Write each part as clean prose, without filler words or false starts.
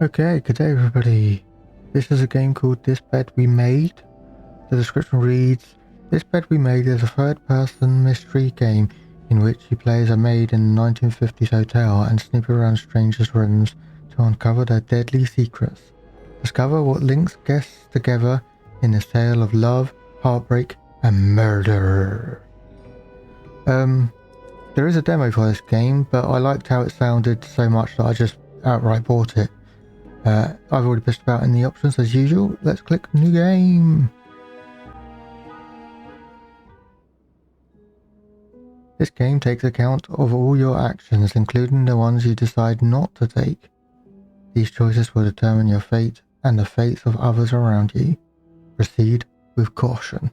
Okay, good day everybody. This is a game called This Bed We Made. The description reads, This Bed We Made is a third-person mystery game in which you play as a maid in a 1950s hotel and snoop around strangers' rooms to uncover their deadly secrets. Discover what links guests together in this tale of love, heartbreak, and murder. There is a demo for this game, but I liked how it sounded so much that I just outright bought it. I've already pissed about in the options as usual. Let's click new game. This game takes account of all your actions, including the ones you decide not to take. These choices will determine your fate and the fates of others around you. Proceed with caution.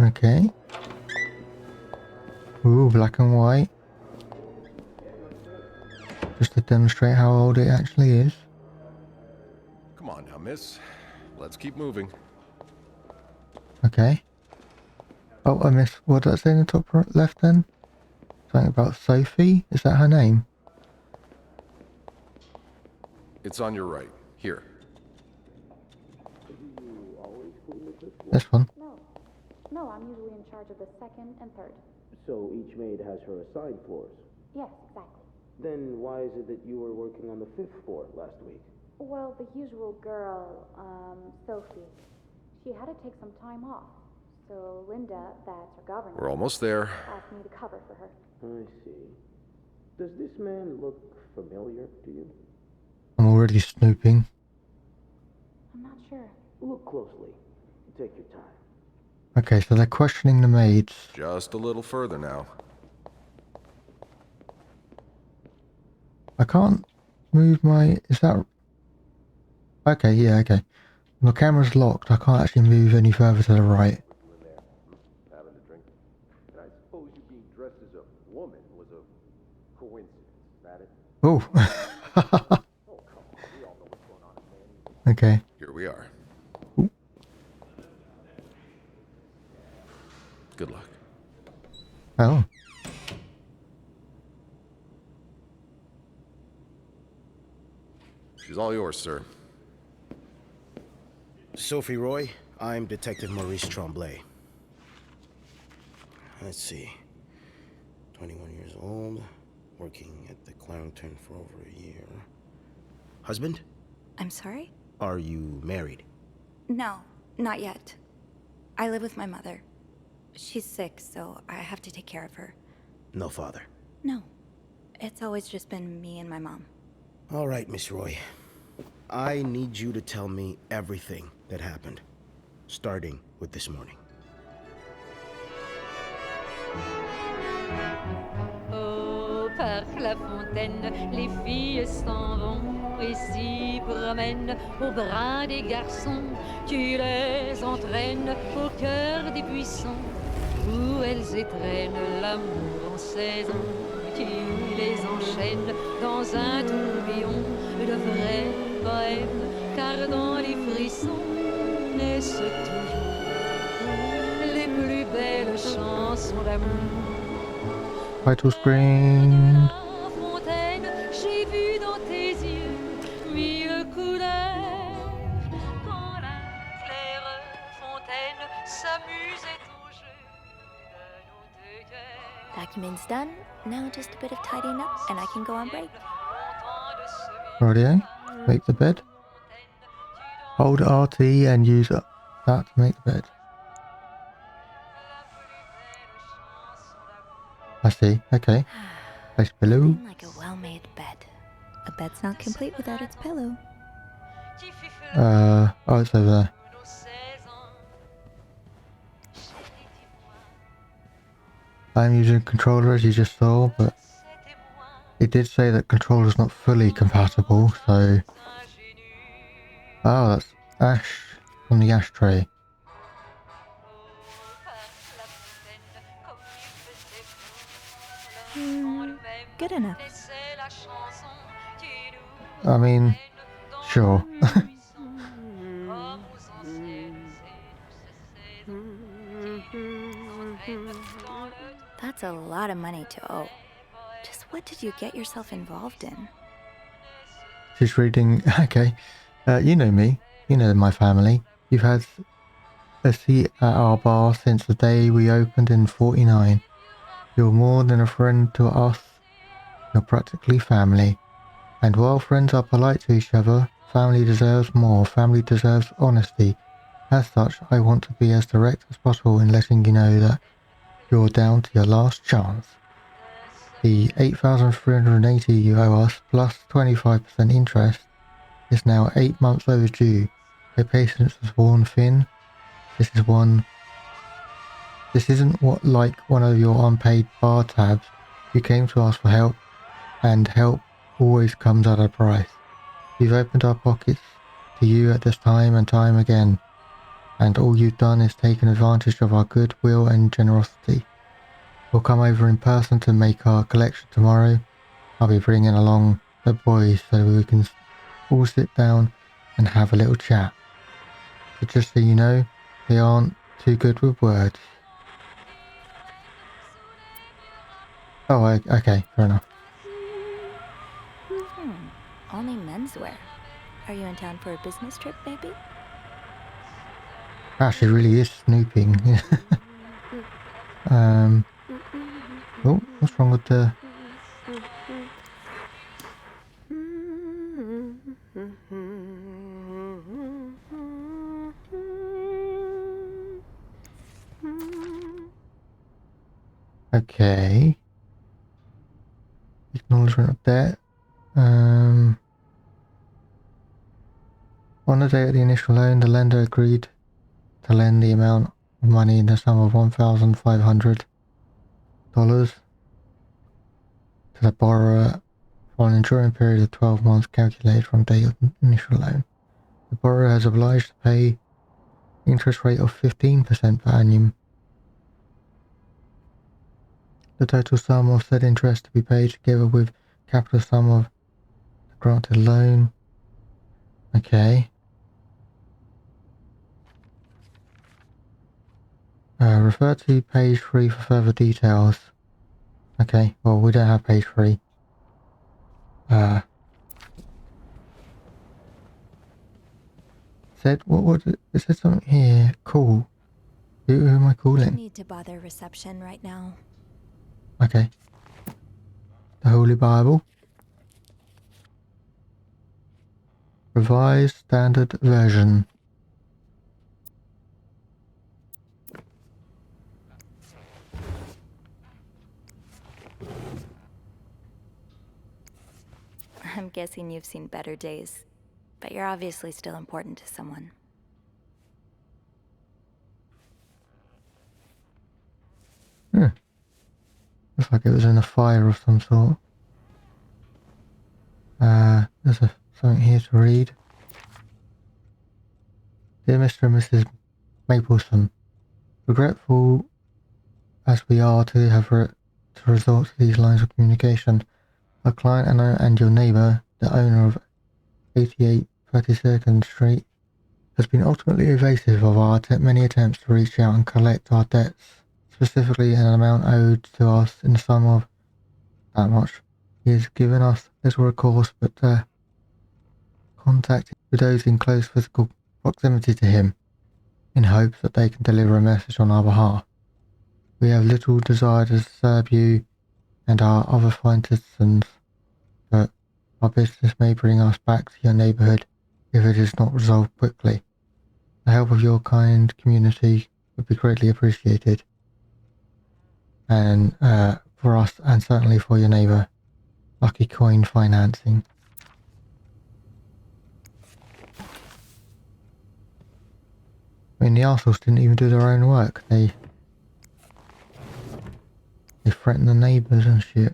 Okay. Ooh, black and white. Just to demonstrate how old it actually is. Come on now, miss. Let's keep moving. Okay. Oh, I missed. What did I say in the top left then? Something about Sophie? Is that her name? It's on your right. Here. This one. No, I'm usually in charge of the second and third. So each maid has her assigned floors. Yes, exactly. Then why is it that you were working on the 5th floor last week? Well, the usual girl, Sophie, she had to take some time off. So Linda, that's her governess, We're almost there. asked me to cover for her. I see. Does this man look familiar to you? I'm already snooping. I'm not sure. Look closely. Take your time. Okay, so they're questioning the maids. Just a little further now. I can't move my... Is that... Okay, yeah, okay. My camera's locked. I can't actually move any further to the right. Having a drink. And I suppose you being dressed as a woman was a coincidence, is that it? Oh. Oh, come on. We all know what's going on in there. Okay. Here we are. Ooh. Good luck. Oh. She's all yours, sir. Sophie Roy, I'm Detective Maurice Tremblay. Let's see. 21 years old, working at the Clarendon for over a year. Husband? I'm sorry? Are you married? No, not yet. I live with my mother. She's sick, so I have to take care of her. No father. No. It's always just been me and my mom. All right, Miss Roy. I need you to tell me everything that happened, starting with this morning. Au parc La Fontaine, les filles s'en vont et s'y promènent au bras des garçons. Tu les entraînes au cœur des buissons où elles étrennent l'amour en saison. Tu les enchaînes dans un tourbillon de vrai poème, car dans les frissons naissent toujours les plus belles chansons d'amour. Title screen. Fontaine, j'ai vu dans tes yeux mille couleurs. Quand la claire fontaine s'amusait au jeu de nos deux cœurs. Document's done. Now just a bit of tidying up, and I can go on break. Radio. Make the bed. Hold RT and use that to make the bed. I see. Okay. Place pillow. Nothing like a well-made bed. A bed's not complete without its pillow. Oh, it's over there. I'm using a controller as you just saw, but it did say that controller's not fully compatible, so... Oh, that's ash from the ashtray. Good enough. I mean, sure. That's a lot of money to owe. Just what did you get yourself involved in? She's reading. Okay. You know me. You know my family. You've had a seat at our bar since the day we opened in '49. You're more than a friend to us. You're practically family. And while friends are polite to each other, family deserves more. Family deserves honesty. As such, I want to be as direct as possible in letting you know that you're down to your last chance. The $8,380 you owe us, plus 25% interest, is now 8 months overdue. Your patience was worn thin. This isn't what like one of your unpaid bar tabs. You came to us for help, and help always comes at a price. We've opened our pockets to you at this time and time again, and all you've done is taken advantage of our goodwill and generosity. We'll come over in person to make our collection tomorrow. I'll be bringing along the boys so we can all sit down and have a little chat. But just so you know, they aren't too good with words. Oh, okay, fair enough. Only menswear. Are you in town for a business trip, maybe? She really is snooping. Oh, what's wrong with the... Okay. Acknowledgement of debt. On the day of the initial loan, the lender agreed to lend the amount of money in the sum of $1,500 to the borrower for an enduring period of 12 months calculated from the date of the initial loan. The borrower has obliged to pay interest rate of 15% per annum. The total sum of said interest to be paid together with capital sum of the granted loan. Okay. Refer to page 3 for further details. Okay, well, we don't have page 3. Said, it said something here. Cool. Who am I I calling? need to bother reception right now. Okay. The Holy Bible. Revised Standard Version. I'm guessing you've seen better days, but you're obviously still important to someone. Looks like it was in a fire of some sort. There's something here to read. Dear Mr. and Mrs. Mapleson, regretful as we are to have to resort to these lines of communication, our client and your neighbour, the owner of 88 32nd Street, has been ultimately evasive of our many attempts to reach out and collect our debts, specifically an amount owed to us in the sum of that much. He has given us little recourse but contacted with those in close physical proximity to him, in hopes that they can deliver a message on our behalf. We have little desire to disturb you and our other fine citizens, but our business may bring us back to your neighbourhood if it is not resolved quickly. The help of your kind community would be greatly appreciated, and for us, and certainly for your neighbour. Lucky Coin Financing. I mean, the arseholes didn't even do their own work. They threatened the neighbours and shit.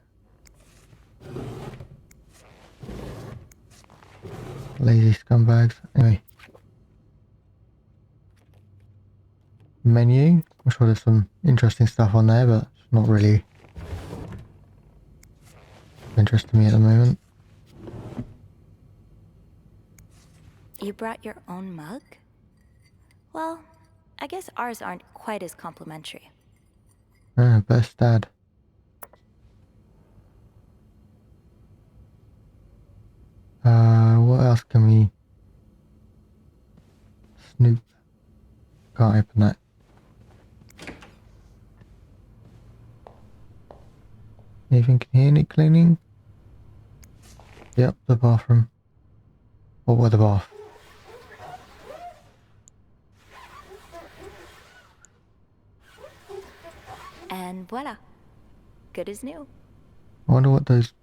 Lazy scumbags. Anyway. Menu. I'm sure there's some interesting stuff on there, but it's not really of interest to me at the moment. You brought your own mug? Well, I guess ours aren't quite as complimentary. Best dad. What else can we... Snoop. Can't open that. Anything can hear any cleaning? Yep, the bathroom. Or the bath. And voila. Good as new. I wonder what those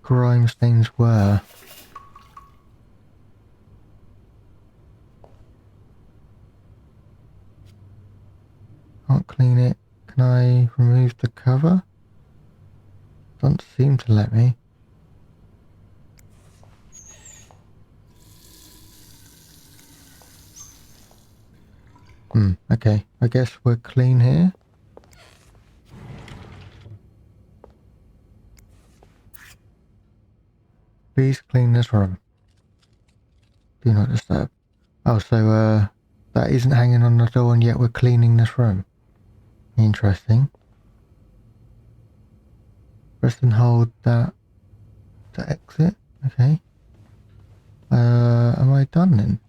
grime stains were. Can't clean it. Can I remove the cover? Doesn't seem to let me. Okay. I guess we're clean here. Please clean this room. Do not disturb. Oh, so, that isn't hanging on the door and yet we're cleaning this room. Interesting. Press and hold that to exit. Okay. Am I done then?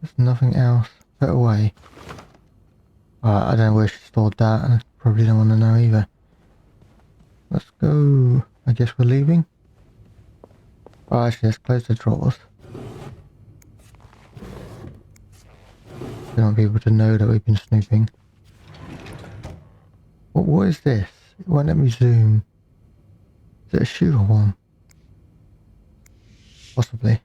There's nothing else. Put away. I don't know where she stored that, and I probably don't want to know either. Let's go. I guess we're leaving. Oh, actually, let's close the drawers. We don't want people to know that we've been snooping. What is this? It won't let me zoom. Is it a shoe or one? Possibly.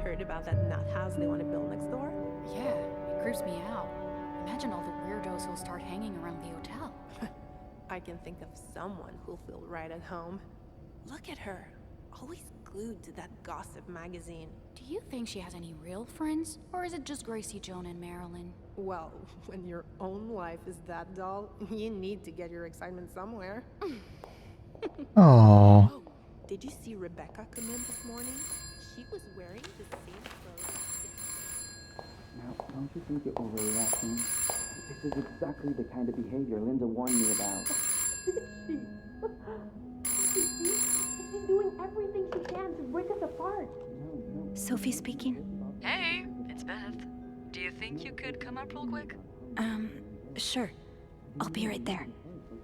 Heard about that nut house they want to build next door? Yeah, it creeps me out. Imagine all the weirdos who'll start hanging around the hotel. I can think of someone who'll feel right at home. Look at her, always glued to that gossip magazine. Do you think she has any real friends? Or is it just Gracie, Joan, and Marilyn? Well, when your own life is that dull, you need to get your excitement somewhere. Aww. Oh, did you see Rebecca come in this morning? She was wearing the same clothes. Now, don't you think you're overreacting? This is exactly the kind of behavior Linda warned me about. She's doing everything she can to break us apart. Sophie speaking. Hey, it's Beth. Do you think you could come up real quick? Sure. I'll be right there.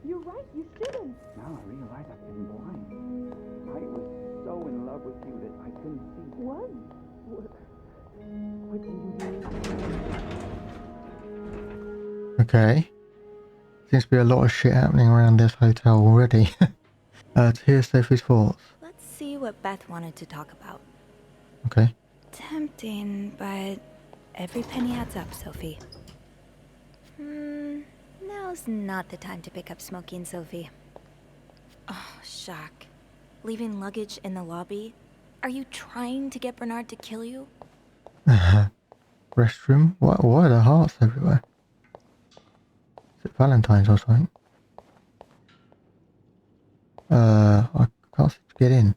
You're right, you shouldn't. Now I realize I've been blind. I was so in love with you that I couldn't see. What? What did you do? Okay. Seems to be a lot of shit happening around this hotel already. To hear Sophie's thoughts. Let's see what Beth wanted to talk about. Okay. Tempting, but every penny adds up, Sophie. Now's not the time to pick up smoking, Sophie. Oh, shock. Leaving luggage in the lobby? Are you trying to get Bernard to kill you? Restroom? Why are there hearts everywhere? Is it Valentine's or something? I can't seem to get in.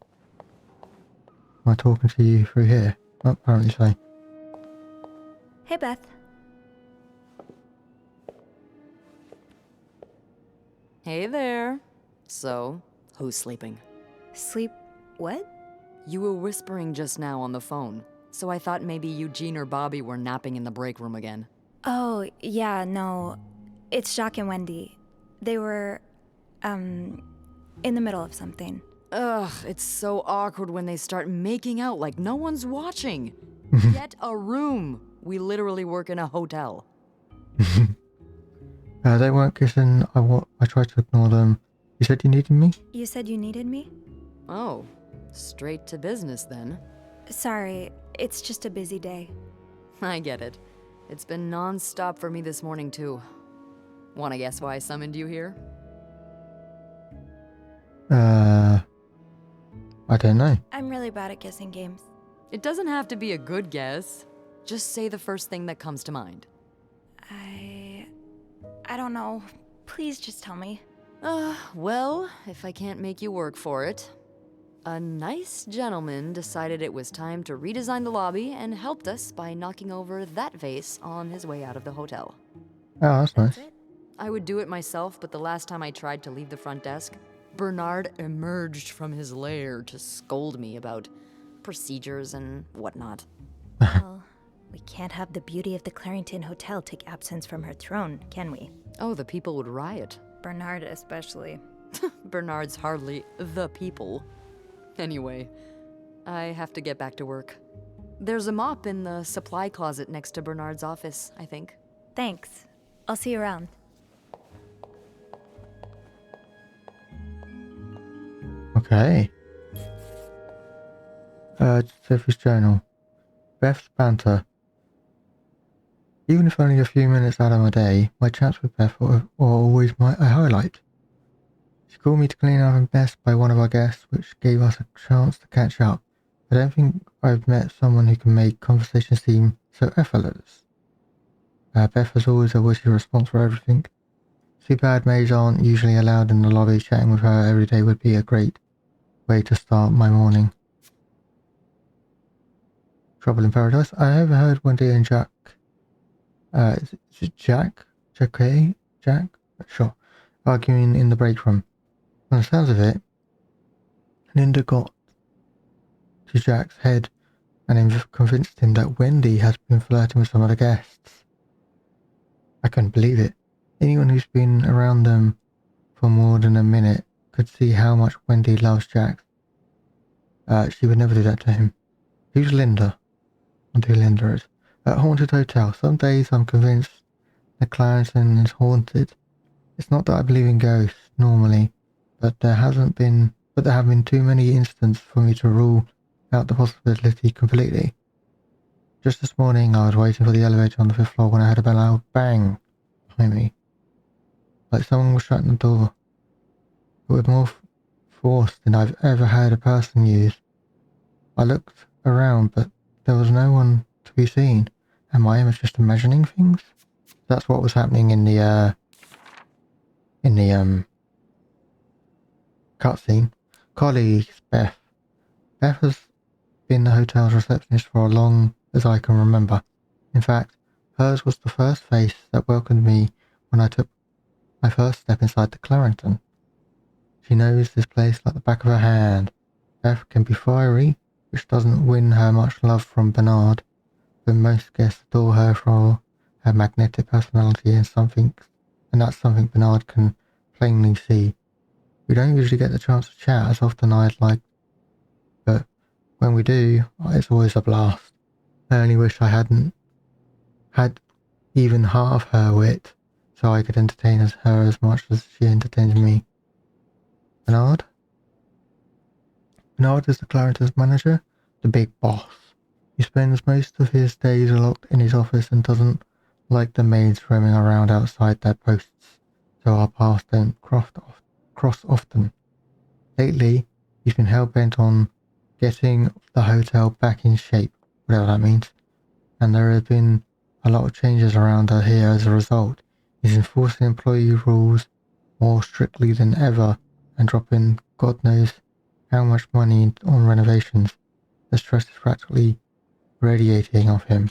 Am I talking to you through here? Oh, apparently so. Hey, Beth. Hey there. So, who's sleeping? Sleep... what? You were whispering just now on the phone, so I thought maybe Eugene or Bobby were napping in the break room again. Oh, yeah, no. It's Jacques and Wendy. They were, in the middle of something. Ugh, it's so awkward when they start making out like no one's watching. Get a room. We literally work in a hotel. They weren't kissing. I tried to ignore them. You said you needed me? You said you needed me? Oh, straight to business then. Sorry, it's just a busy day. I get it. It's been non-stop for me this morning, too. Wanna guess why I summoned you here? I don't know. I'm really bad at guessing games. It doesn't have to be a good guess. Just say the first thing that comes to mind. I don't know. Please just tell me. Well, if I can't make you work for it. A nice gentleman decided it was time to redesign the lobby and helped us by knocking over that vase on his way out of the hotel. Oh, that's nice. I would do it myself, but the last time I tried to leave the front desk, Bernard emerged from his lair to scold me about procedures and whatnot. Well, we can't have the beauty of the Clarington Hotel take absence from her throne, can we? Oh, the people would riot. Bernard especially. Bernard's hardly the people. Anyway, I have to get back to work. There's a mop in the supply closet next to Bernard's office, I think. Thanks. I'll see you around. Okay. Sophie's journal. Beth's banter. Even if only a few minutes out of my day, my chats with Beth are always a highlight. She called me to clean up and Best by one of our guests, which gave us a chance to catch up. I don't think I've met someone who can make conversation seem so effortless. Beth has always a witty response for everything. Too bad maids aren't usually allowed in the lobby. Chatting with her every day would be a great way to start my morning. Trouble in Paradise. I overheard Wendy and Jack. Is it Jack? Jack? Sure. Arguing in the break room. From the sounds of it, Linda got to Jack's head and convinced him that Wendy has been flirting with some of the guests. I couldn't believe it. Anyone who's been around them for more than a minute could see how much Wendy loves Jack. She would never do that to him. Who's Linda? I wonder who Linda is. At Haunted Hotel. Some days I'm convinced that Clarendon is haunted. It's not that I believe in ghosts normally, but there have been too many instances for me to rule out the possibility completely. Just this morning I was waiting for the elevator on the 5th floor when I heard a loud bang behind me. Like someone was shutting the door. But with more force than I've ever heard a person use. I looked around, but there was no one to be seen. Am I just imagining things? That's what was happening in the cutscene. Colleagues, Beth. Beth has been the hotel's receptionist for as long as I can remember. In fact, hers was the first face that welcomed me when I took my first step inside the Clarendon. She knows this place like the back of her hand. Beth can be fiery, which doesn't win her much love from Bernard, but most guests adore her for her magnetic personality and that's something Bernard can plainly see. We don't usually get the chance to chat as often as I'd like, but when we do, it's always a blast. I only wish I hadn't had even half her wit, so I could entertain her as much as she entertains me. Bernard? Bernard is the Clarendon's manager, the big boss. He spends most of his days locked in his office and doesn't like the maids roaming around outside their posts, so our paths don't cross often. Lately, he's been hell-bent on getting the hotel back in shape, whatever that means, and there have been a lot of changes around here as a result. He's enforcing employee rules more strictly than ever and dropping God knows how much money on renovations. The stress is practically radiating off him.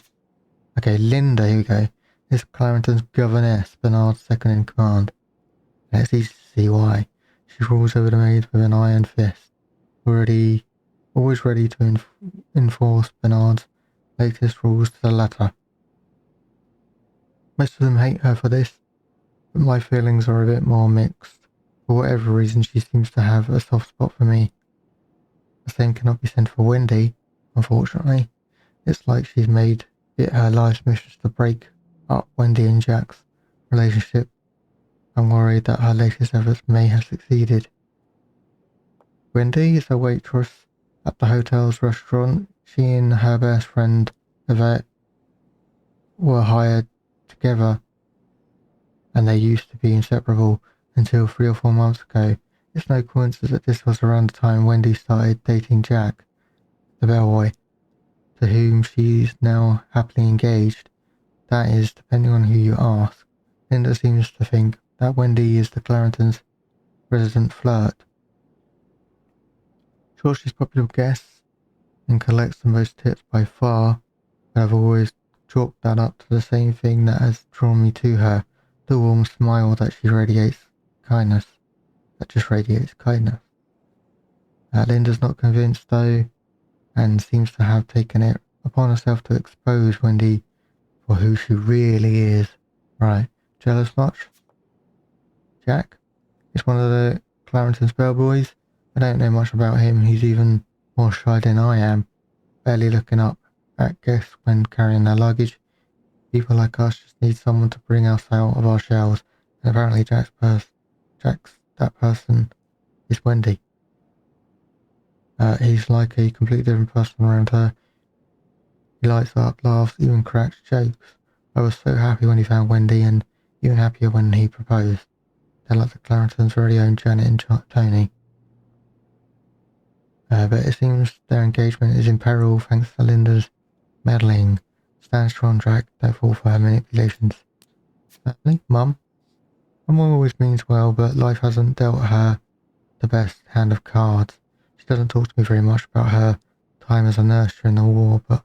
Okay, Linda, here we go. Is Clarendon's governess, Bernard's second in command. Let's easy to see why. She rules over the maids with an iron fist, always ready to enforce Bernard's latest rules to the letter. Most of them hate her for this, but my feelings are a bit more mixed. For whatever reason, she seems to have a soft spot for me. The same cannot be said for Wendy, unfortunately. It's like she's made it her life's mission to break up Wendy and Jack's relationship I'm worried that her latest efforts may have succeeded. Wendy is a waitress at the hotel's restaurant. She and her best friend, Yvette, were hired together, and they used to be inseparable until 3 or 4 months ago. It's no coincidence that this was around the time Wendy started dating Jack, the bellboy, to whom she's now happily engaged. That is, depending on who you ask. Linda seems to think that Wendy is the Clarendon's resident flirt. Sure, she's popular with guests and collects the most tips by far, but I've always chalked that up to the same thing that has drawn me to her, the warm smile that she radiates kindness. That just radiates kindness. Linda's not convinced though, and seems to have taken it upon herself to expose Wendy for who she really is. Right, jealous much? Jack is one of the Clarendon's bellboys. I don't know much about him. He's even more shy than I am, barely looking up at guests when carrying their luggage. People like us just need someone to bring us out of our shells, and apparently Jack's that person is Wendy. He's like a completely different person around her. He lights up, laughs, even cracks jokes. I was so happy when he found Wendy, and even happier when he proposed. They're like the Clarendon's very own Janet and Tony. But it seems their engagement is in peril thanks to Linda's meddling. Stand strong, Jack. Don't fall for her manipulations. Certainly, Mum. Mum always means well, but life hasn't dealt her the best hand of cards. She doesn't talk to me very much about her time as a nurse during the war, but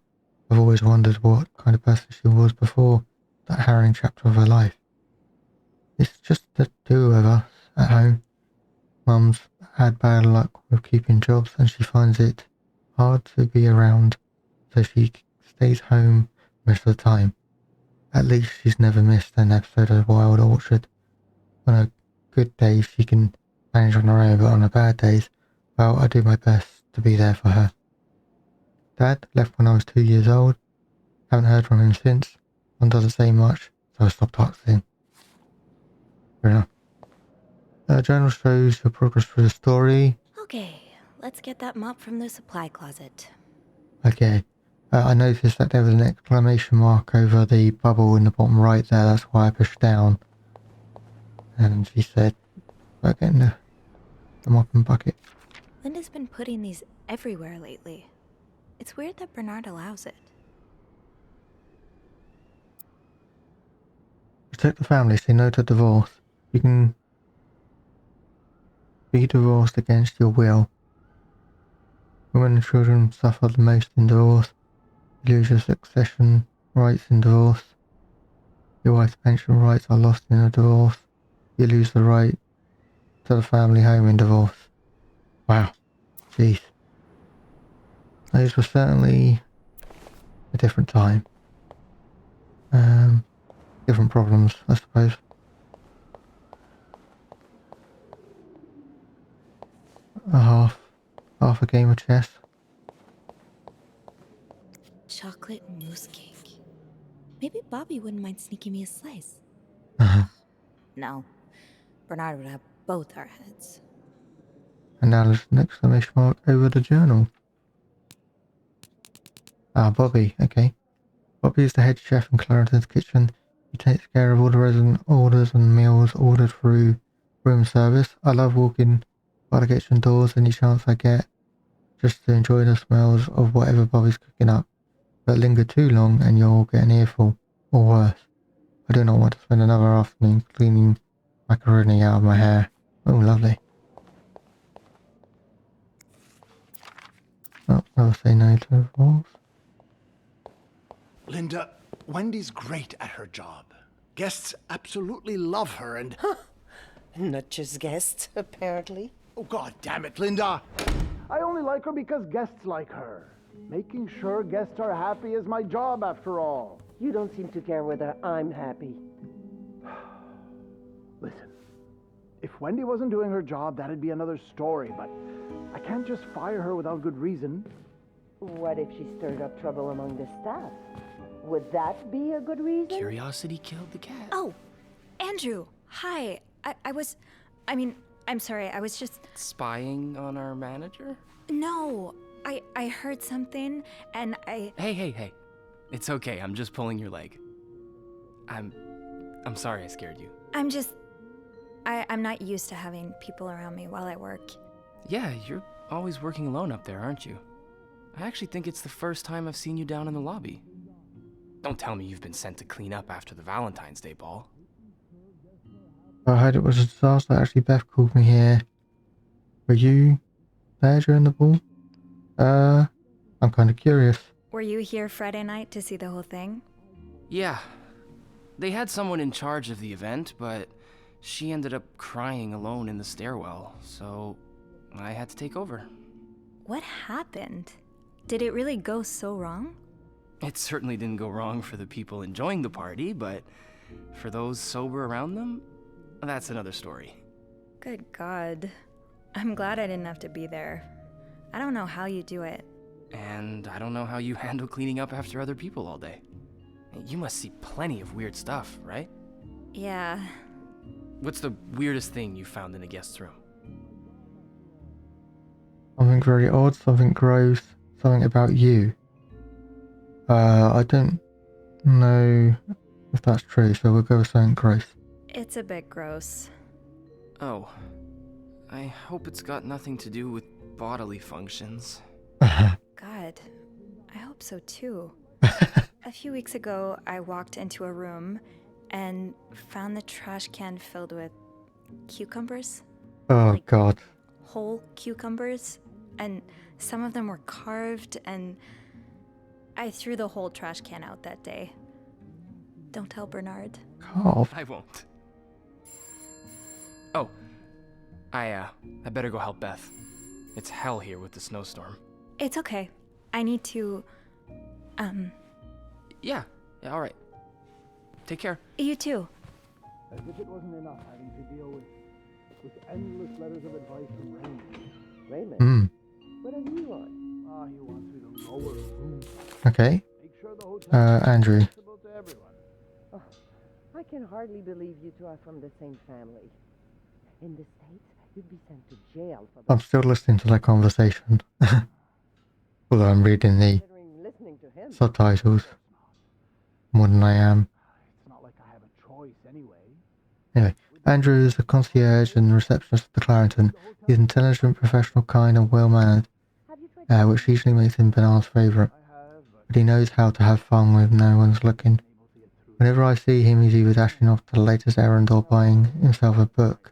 I've always wondered what kind of person she was before that harrowing chapter of her life. It's just the two of us at home. Mum's had bad luck with keeping jobs, and she finds it hard to be around, so she stays home most of the time. At least she's never missed an episode of Wild Orchard. On her good days she can manage on her own, but on her bad days, well, I do my best to be there for her. Dad left when I was 2 years old. Haven't heard from him since. Mum doesn't say much, so I stopped asking. Fair enough. Journal shows your progress through the story. Okay, let's get that mop from the supply closet. Okay. I noticed that there was an exclamation mark over the bubble in the bottom right there. That's why I pushed down. And she said, "We're getting the mop and bucket." Linda's been putting these everywhere lately. It's weird that Bernard allows it. Protect the family. Say no to divorce. You can be divorced against your will. Women and children suffer the most in divorce. You lose your succession rights in divorce. Your wife's pension rights are lost in a divorce. You lose the right to the family home in divorce. Wow. Jeez. Those were certainly a different time. Different problems, I suppose. Half a game of chess. Chocolate mousse cake. Maybe Bobby wouldn't mind sneaking me a slice. No. Bernard would have both our heads. And now there's an exclamation mark over the journal. Bobby, okay. Bobby is the head chef in Clarendon's kitchen. He takes care of all the resident orders and meals ordered through room service. I love walking by the kitchen doors any chance I get, just to enjoy the smells of whatever Bobby's cooking up. But linger too long and you'll get an earful, or worse. I do not want to spend another afternoon cleaning macaroni out of my hair. Oh, lovely. Oh, I'll say no to divorce. Linda, Wendy's great at her job. Guests absolutely love her and... Not just guests, apparently. Oh, God damn it, Linda! I only like her because guests like her. Making sure guests are happy is my job, after all. You don't seem to care whether I'm happy. Listen, if Wendy wasn't doing her job, that'd be another story, but I can't just fire her without good reason. What if she stirred up trouble among the staff? Would that be a good reason? Curiosity killed the cat. Oh, Andrew, hi. I'm sorry, I was just... Spying on our manager? No, I heard something, and I... Hey. It's okay, I'm just pulling your leg. I'm sorry I scared you. I'm not used to having people around me while I work. Yeah, you're always working alone up there, aren't you? I actually think it's the first time I've seen you down in the lobby. Don't tell me you've been sent to clean up after the Valentine's Day ball. I heard it was a disaster. Actually, Beth called me here. Were you there during the ball? I'm kind of curious. Were you here Friday night to see the whole thing? Yeah. They had someone in charge of the event, but she ended up crying alone in the stairwell, so I had to take over. What happened? Did it really go so wrong? It certainly didn't go wrong for the people enjoying the party, but for those sober around them, that's another story. Good God. I'm glad I didn't have to be there. I don't know how you do it. And I don't know how you handle cleaning up after other people all day. You must see plenty of weird stuff, right? Yeah. What's the weirdest thing you found in a guest's room? Something very odd, something gross, something about you. I don't know if that's true, so we'll go with something gross. It's a bit gross. Oh. I hope it's got nothing to do with bodily functions. God, I hope so too. A few weeks ago, I walked into a room and found the trash can filled with cucumbers. Oh, God. Whole cucumbers. And some of them were carved, and I threw the whole trash can out that day. Don't tell Bernard. Carved? I won't. Oh. I better go help Beth. It's hell here with the snowstorm. It's okay. I need to, Yeah, alright. Take care. You too. As if it wasn't enough having to deal with endless letters of advice from Raymond. Raymond? What does he want? He wants me to lower the room. Okay. Make sure the hotel is Andrew. accessible to everyone. Oh, I can hardly believe you two are from the same family. In the States, you'd be sent to jail for I'm still listening to that conversation. Although I'm reading the listening to him. subtitles more than I am. It's not like I have a choice anyway. Anyway, Andrew is a concierge and receptionist at the Clarendon. He's intelligent, professional, kind, and well-mannered, which usually makes him Bernard's favourite. But he knows how to have fun when no one's looking. Whenever I see him, he's either dashing off to the latest errand or buying himself a book.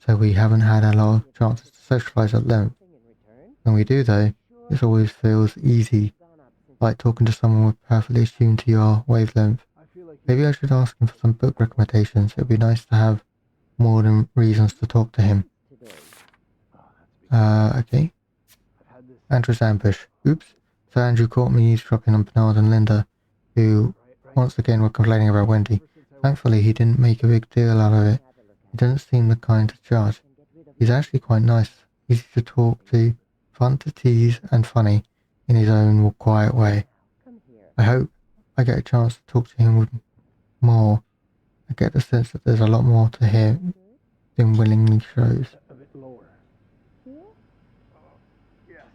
So we haven't had a lot of chances to socialise at length. When we do, though, it always feels easy, like talking to someone perfectly attuned to your wavelength. Maybe I should ask him for some book recommendations. It would be nice to have more than reasons to talk to him. Okay. Andrew's ambush. Oops. So Andrew caught me eavesdropping on Bernard and Linda, who once again were complaining about Wendy. Thankfully, he didn't make a big deal out of it. He doesn't seem the kind to judge. He's actually quite nice, easy to talk to, fun to tease, and funny in his own quiet way. I hope I get a chance to talk to him more. I get the sense that there's a lot more to him than willingly shows. A bit lower. Yes,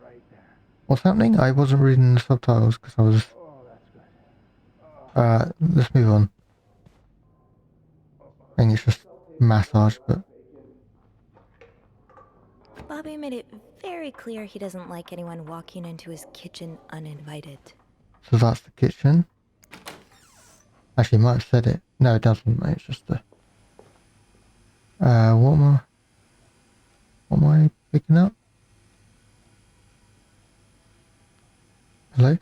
right there. What's happening? I wasn't reading the subtitles because I was... let's move on. I think it's just massage, but... Bobby made it very clear he doesn't like anyone walking into his kitchen uninvited. So that's the kitchen? Actually, might have said it. No, it doesn't, mate. It's just the... What am I picking up? Hello?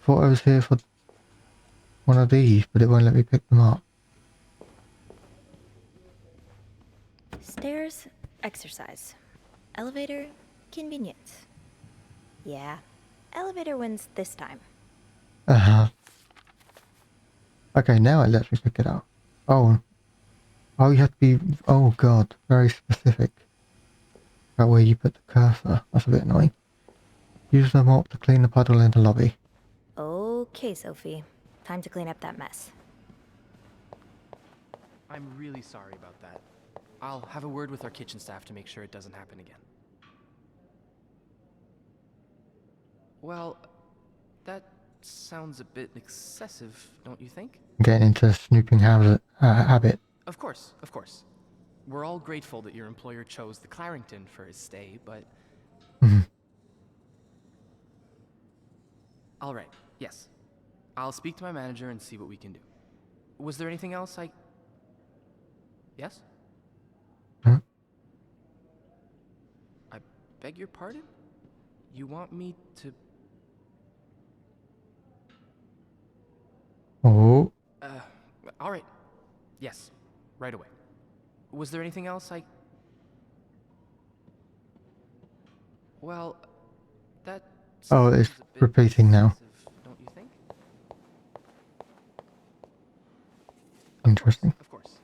Thought I was here for one of these, but it won't let me pick them up. Stairs, exercise. Elevator, convenience. Yeah, elevator wins this time. Okay, now it lets me pick it up. Oh, you have to be, oh god, very specific about where you put the cursor. That's a bit annoying. Use the mop to clean the puddle in the lobby. Okay, Sophie. Time to clean up that mess. I'm really sorry about that. I'll have a word with our kitchen staff to make sure it doesn't happen again. Well, that sounds a bit excessive, don't you think? Getting into a snooping habit. Of course, of course. We're all grateful that your employer chose the Clarington for his stay, but... All right, yes. I'll speak to my manager and see what we can do. Was there anything else I... Yes? Huh? I beg your pardon? You want me to... Oh. All right. Yes, right away. Was there anything else I... Well, that... Oh, it's repeating now. Don't you think? Interesting. Of course.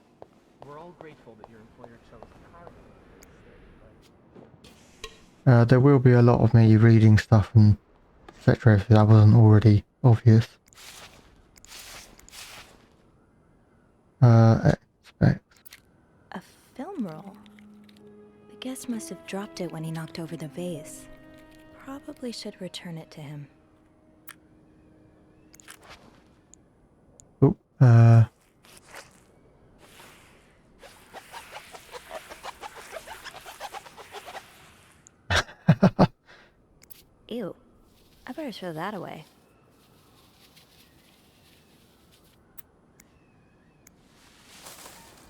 We're all grateful that your employer chose the There will be a lot of me reading stuff and etc. if that wasn't already obvious. Expect. A film roll. The guest must have dropped it when he knocked over the vase. Probably should return it to him. Oh, Ew. I better throw that away.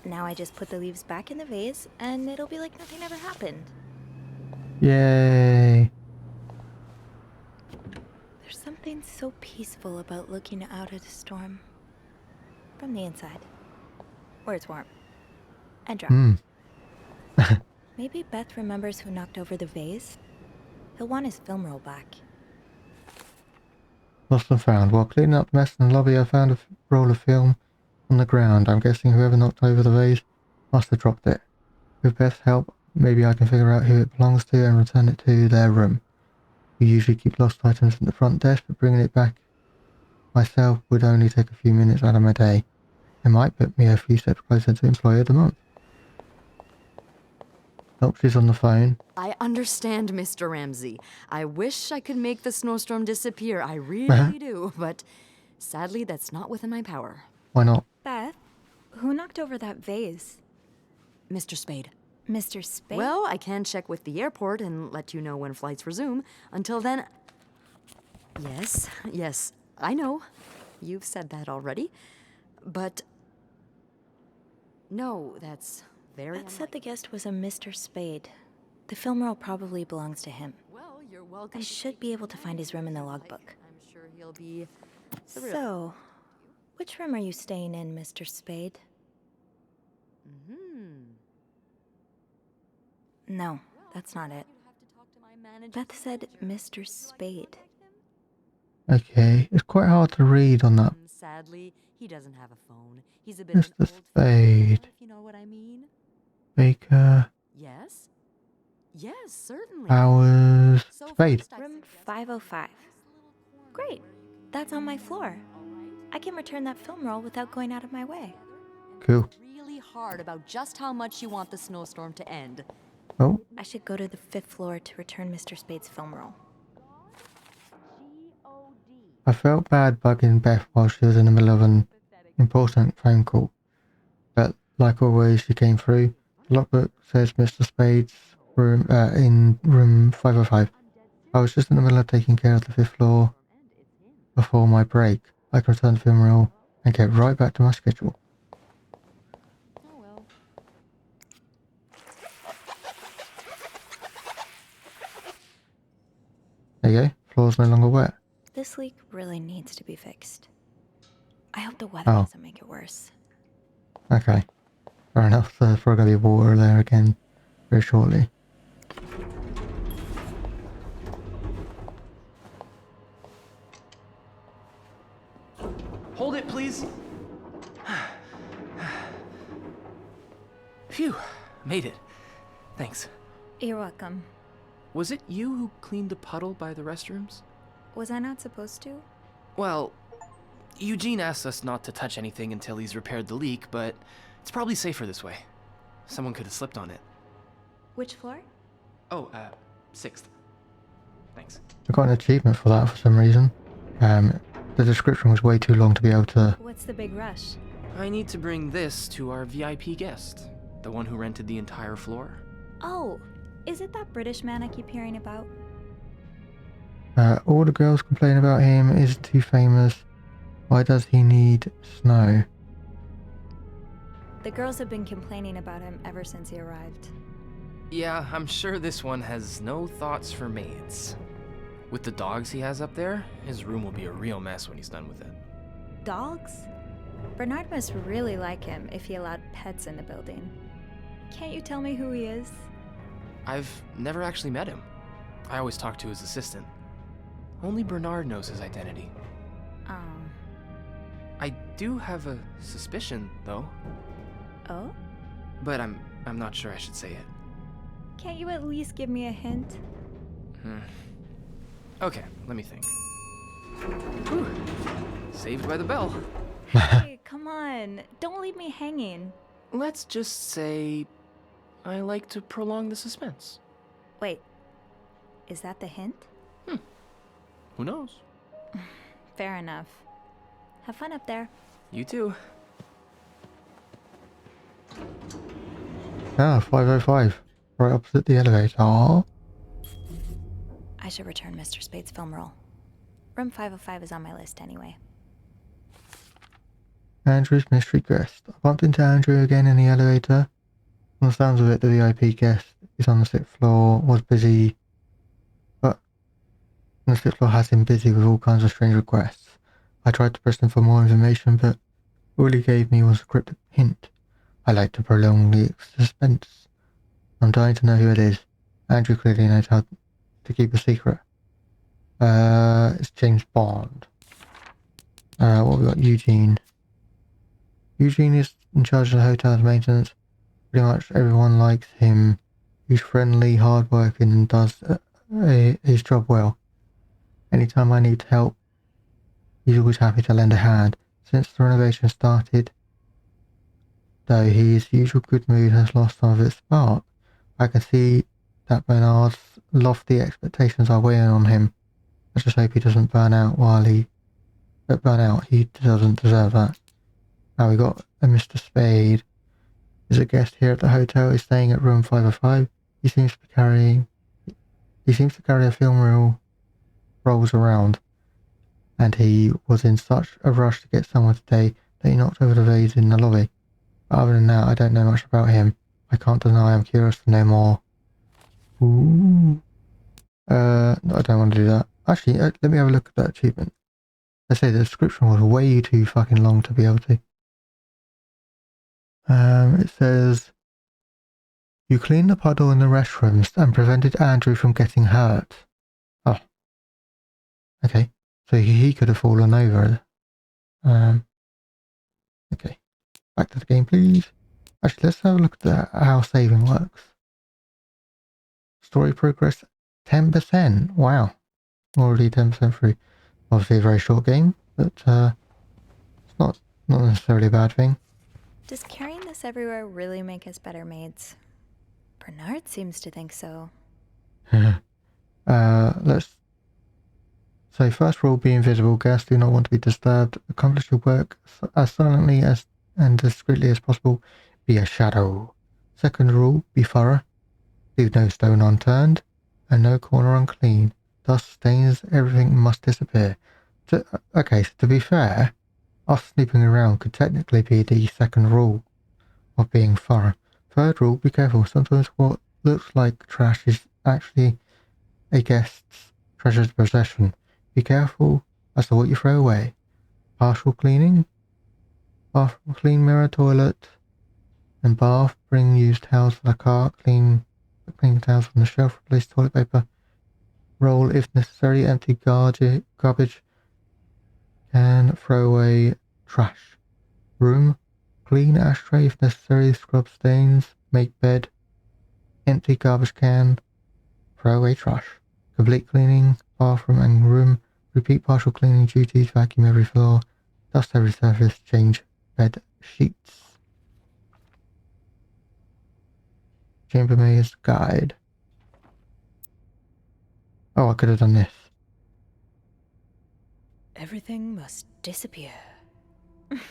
Now I just put the leaves back in the vase, and it'll be like nothing ever happened. Yay. There's something so peaceful about looking out at a storm. From the inside. Where it's warm. And dry. Maybe Beth remembers who knocked over the vase. He'll want his film roll back. Lost and found. While cleaning up the mess in the lobby, I found a roll of film on the ground. I'm guessing whoever knocked over the vase must have dropped it. With Beth's help, maybe I can figure out who it belongs to and return it to their room. We usually keep lost items at the front desk, but bringing it back myself would only take a few minutes out of my day. It might put me a few steps closer to Employee of the Month. Oh, she's on the phone. I understand, Mr. Ramsey. I wish I could make the snowstorm disappear. I really do, but sadly that's not within my power. Why not? Beth, who knocked over that vase? Mr. Spade. Mr. Spade? Well, I can check with the airport and let you know when flights resume. Until then... Yes, I know. You've said that already. But... No, that's very Beth said the guest was a Mr. Spade. The film roll probably belongs to him. Well, you're welcome. I should be able to find his room in the logbook. I'm sure he'll be thrilled. So, which room are you staying in, Mr. Spade? No, that's not it. Beth said Mr. Spade. Okay, it's quite hard to read on that. Sadly, he doesn't have a phone. He's a bit Mr. Spade. if you know what I mean. Baker. Yes? Yes, certainly. Hours. Spade. Room 505. Great. That's on my floor. I can return that film roll without going out of my way. Cool. Really hard about just how much you want the snowstorm to end. Oh. I should go to the 5th floor to return Mr. Spade's film roll. I felt bad bugging Beth while she was in the middle of an important phone call. But like always, she came through. The logbook says Mr. Spade's room in room 505. I was just in the middle of taking care of the 5th floor before my break. I can return the film roll and get right back to my schedule. There you go. Floor's no longer wet. This leak really needs to be fixed. I hope the weather doesn't make it worse. Okay. Fair enough. There's probably going to be water there again very shortly. Hold it, please. Phew, made it. Thanks. You're welcome. Was it you who cleaned the puddle by the restrooms? Was I not supposed to? Well, Eugene asked us not to touch anything until he's repaired the leak, but it's probably safer this way. Someone could have slipped on it. Which floor? Oh, 6th. Thanks. I got an achievement for that for some reason. The description was way too long to be able to... What's the big rush? I need to bring this to our VIP guest, the one who rented the entire floor. Oh, is it that British man I keep hearing about? All the girls complain about him, isn't too famous. Why does he need snow? The girls have been complaining about him ever since he arrived. Yeah, I'm sure this one has no thoughts for maids. With the dogs he has up there, his room will be a real mess when he's done with it. Dogs? Bernard must really like him if he allowed pets in the building. Can't you tell me who he is? I've never actually met him. I always talk to his assistant. Only Bernard knows his identity. Oh. I do have a suspicion, though. Oh? But I'm not sure I should say it. Can't you at least give me a hint? Okay, let me think. Whew. Saved by the bell. Hey, come on. Don't leave me hanging. Let's just say I like to prolong the suspense. Wait. Is that the hint? Who knows? Fair enough. Have fun up there. You too. Ah, 505. Right opposite the elevator. Aww. I should return Mr. Spade's film roll. Room 505 is on my list anyway. Andrew's mystery guest. I bumped into Andrew again in the elevator. From the sounds of it, the VIP guest is on the 6th floor, was busy, but the 6th floor has him busy with all kinds of strange requests. I tried to press him for more information, but all he gave me was a cryptic hint. I like to prolong the suspense. I'm dying to know who it is. Andrew clearly knows how to keep a secret. It's James Bond. What we got? Eugene. Eugene is in charge of the hotel's maintenance. Pretty much everyone likes him. He's friendly, hardworking, and does his job well. Anytime I need help, he's always happy to lend a hand. Since the renovation started, though his usual good mood has lost some of its spark, I can see that Bernard's lofty expectations are weighing on him. I just hope he doesn't burn out he doesn't deserve that. Now we got a Mr. Spade. Is a guest here at the hotel. He's staying at room 505. He seems to carry a film reel rolls around, and he was in such a rush to get somewhere today that he knocked over the vase in the lobby. But other than that, I don't know much about him. I can't deny I'm curious to know more. Ooh. No, I don't want to do that. Actually, let me have a look at that achievement. I say the description was way too fucking long to be able to. It says, you cleaned the puddle in the restrooms and prevented Andrew from getting hurt. Oh. Okay. So he could have fallen over. Okay. Back to the game, please. Actually, let's have a look at how saving works. Story progress 10%. Wow. Already 10% through. Obviously a very short game, but it's not necessarily a bad thing. Does carrying this everywhere really make us better maids? Bernard seems to think so. Let's say first rule, be invisible. Guests do not want to be disturbed. Accomplish your work as silently and discreetly as possible. Be a shadow. Second rule, be thorough. Leave no stone unturned and no corner unclean. Dust stains, everything must disappear. Okay, so to be fair, us snooping around could technically be the second rule of being thorough. Third rule, be careful. Sometimes what looks like trash is actually a guest's treasured possession. Be careful as to what you throw away. Partial cleaning. Bathroom clean, mirror, toilet, and bath. Bring used towels to the car. Clean towels from the shelf. Replace toilet paper. Roll if necessary. Empty garbage. And throw away trash. Room. Clean ashtray if necessary. Scrub stains. Make bed. Empty garbage can. throw away trash. Complete cleaning, bathroom and room. Repeat partial cleaning duties, vacuum every floor. Dust every surface, change bed sheets. Chambermaid's guide. Oh, I could have done this. Everything must disappear.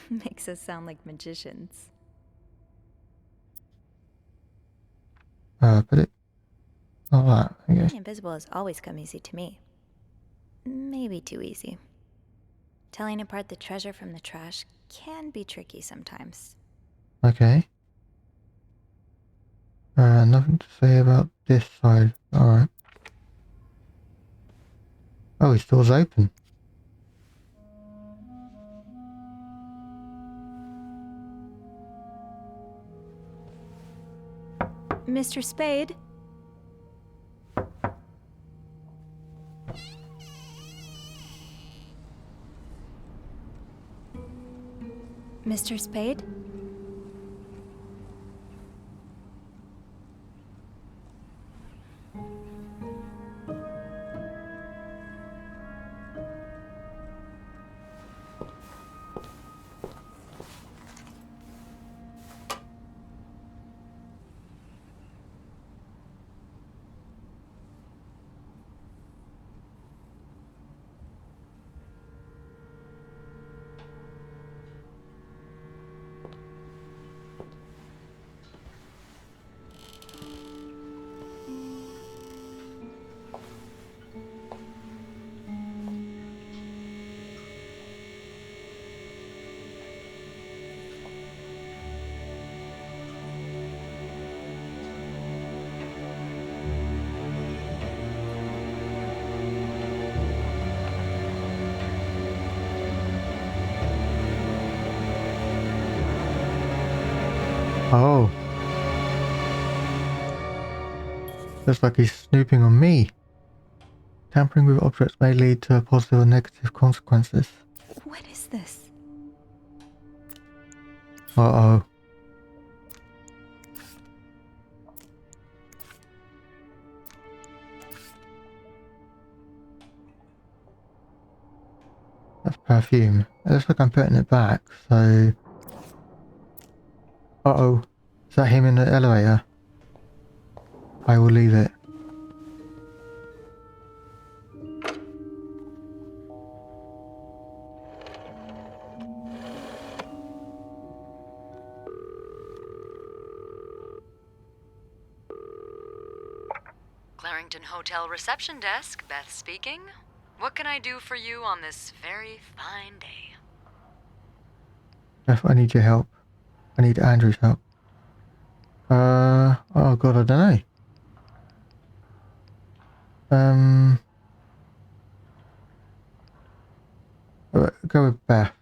Makes us sound like magicians. But it... Not that, I guess. Being invisible has always come easy to me. Maybe too easy. Telling apart the treasure from the trash can be tricky sometimes. Okay. Nothing to say about this side. Alright. Oh, his door's open. Mr. Spade? Mr. Spade? Oh. Looks like he's snooping on me. Tampering with objects may lead to positive or negative consequences. What is this? Uh-oh. That's perfume. It looks like I'm putting it back, so... Uh-oh. Is that him in the elevator? I will leave it. Clarington Hotel reception desk, Beth speaking. What can I do for you on this very fine day? Jeff, I need your help. I need Andrew's help. Oh god, I don't know. Go with Beth.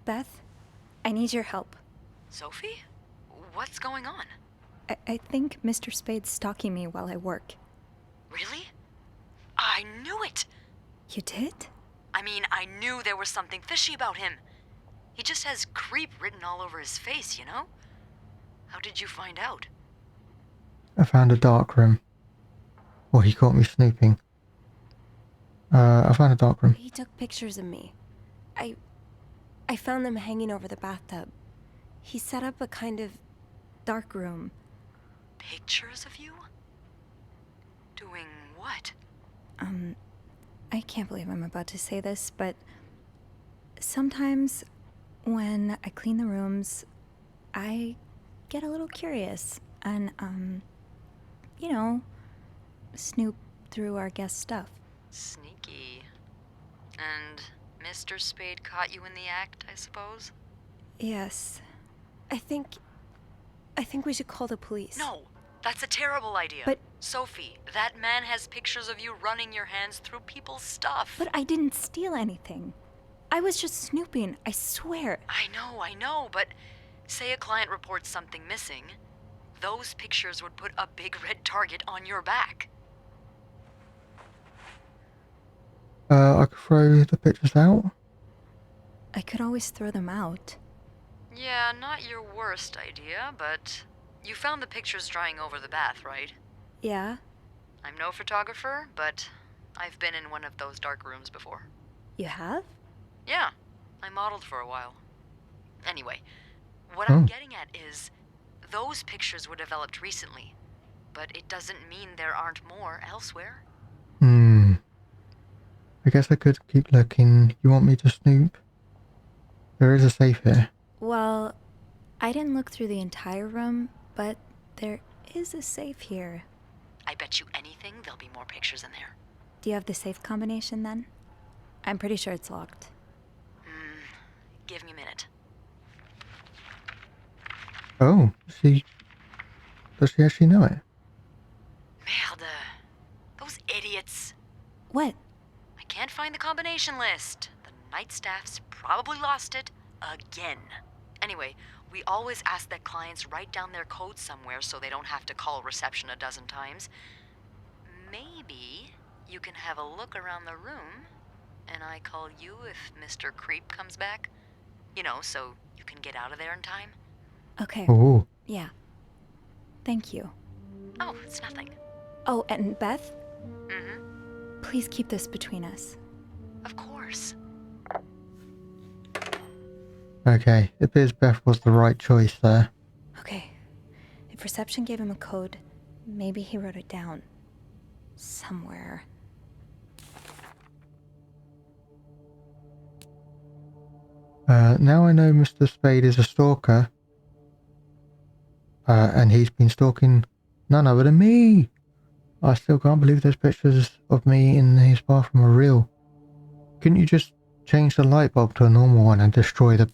Beth, I need your help. Sophie? What's going on? I think Mr. Spade's stalking me while I work. Really? I knew it! You did? I mean, I knew there was something fishy about him. He just has creep written all over his face, you know? How did you find out? I found a dark room. Well, he caught me snooping. I found a dark room. He took pictures of me. I found them hanging over the bathtub. He set up a kind of dark room. Pictures of you? Doing what? I can't believe I'm about to say this, but sometimes when I clean the rooms, I get a little curious and, you know, snoop through our guest stuff. Sneaky. And Mr. Spade caught you in the act, I suppose? Yes. I think we should call the police. No, that's a terrible idea. But Sophie, that man has pictures of you running your hands through people's stuff. But I didn't steal anything. I was just snooping, I swear. I know, but say a client reports something missing, those pictures would put a big red target on your back. I could throw the pictures out. I could always throw them out. Yeah, not your worst idea, but you found the pictures drying over the bath, right? Yeah. I'm no photographer, but I've been in one of those dark rooms before. You have? Yeah, I modeled for a while. Anyway, what I'm getting at is, those pictures were developed recently, but it doesn't mean there aren't more elsewhere. I guess I could keep looking. You want me to snoop? There is a safe here. Well, I didn't look through the entire room, but there is a safe here. I bet you anything there'll be more pictures in there. Do you have the safe combination then? I'm pretty sure it's locked. Give me a minute. Oh, does she actually know it? Merde. Those idiots. What? I can't find the combination list. The night staff's probably lost it again. Anyway, we always ask that clients write down their code somewhere so they don't have to call reception a dozen times. Maybe you can have a look around the room, and I call you if Mr. Creep comes back. You know, so you can get out of there in time. Okay. Oh. Yeah. Thank you. Oh, it's nothing. Oh, and Beth? Mm-hmm. Please keep this between us. Of course. Okay, it appears Beth was the right choice there. Okay. If reception gave him a code, maybe he wrote it down. Somewhere. Now I know Mr. Spade is a stalker. And he's been stalking none other than me. I still can't believe those pictures of me in his bathroom are real. Couldn't you just change the light bulb to a normal one and destroy the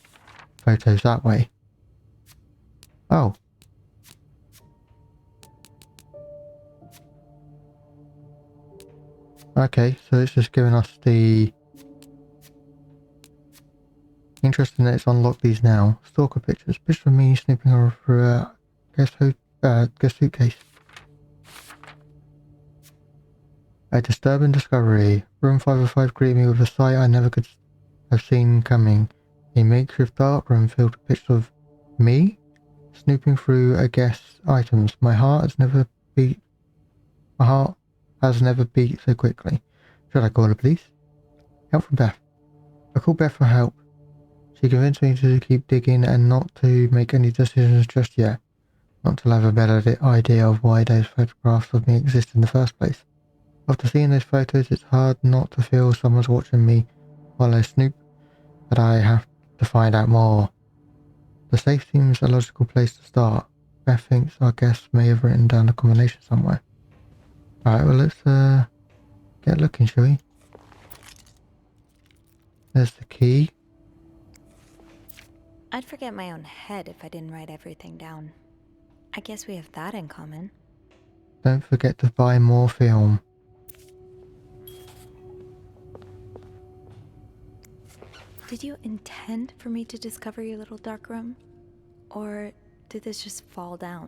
photos that way? Oh. Okay, so it's just giving us the... Interesting that it's unlocked these now. Stalker pictures. Picture of me snooping through a guest suitcase. A disturbing discovery. Room 505 greeted me with a sight I never could have seen coming. A makeshift dark room filled with pictures of me snooping through a guest's items. My heart has never beat so quickly. Should I call the police? Help from Beth. I called Beth for help. She convinced me to keep digging and not to make any decisions just yet. Not to have a better idea of why those photographs of me exist in the first place. After seeing those photos, it's hard not to feel someone's watching me while I snoop, but I have to find out more. The safe seems a logical place to start. Beth thinks our guests may have written down the combination somewhere. Alright, well let's get looking, shall we? There's the key. I'd forget my own head if I didn't write everything down. I guess we have that in common. Don't forget to buy more film. Did you intend for me to discover your little dark room? Or did this just fall down?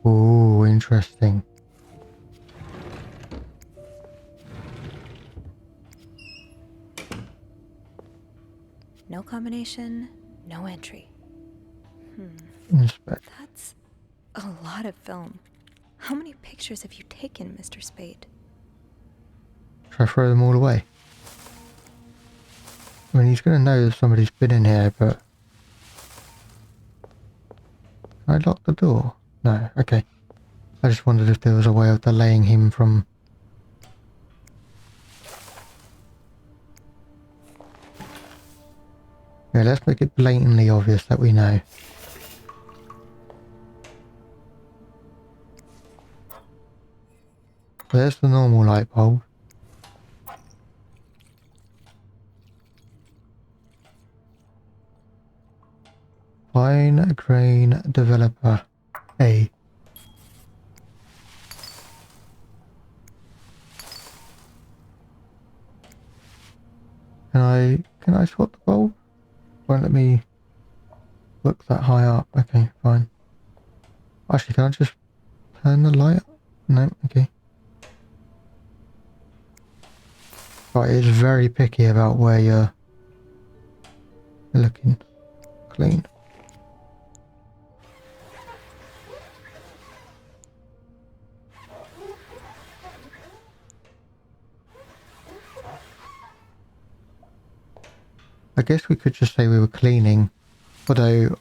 Ooh, interesting. No combination, no entry. Inspect. That's a lot of film. How many pictures have you taken, Mr. Spade? Should I throw them all away? I mean, he's going to know that somebody's been in here, but... Can I lock the door? No, okay. I just wondered if there was a way of delaying him from... Yeah, let's make it blatantly obvious that we know. There's the normal light bulb. Fine grain developer A. Can I swap the bulb? Won't let me look that high up. Okay, fine. Actually, can I just turn the light up? No, okay. Right, it's very picky about where you're looking. Clean. I guess we could just say we were cleaning. Although,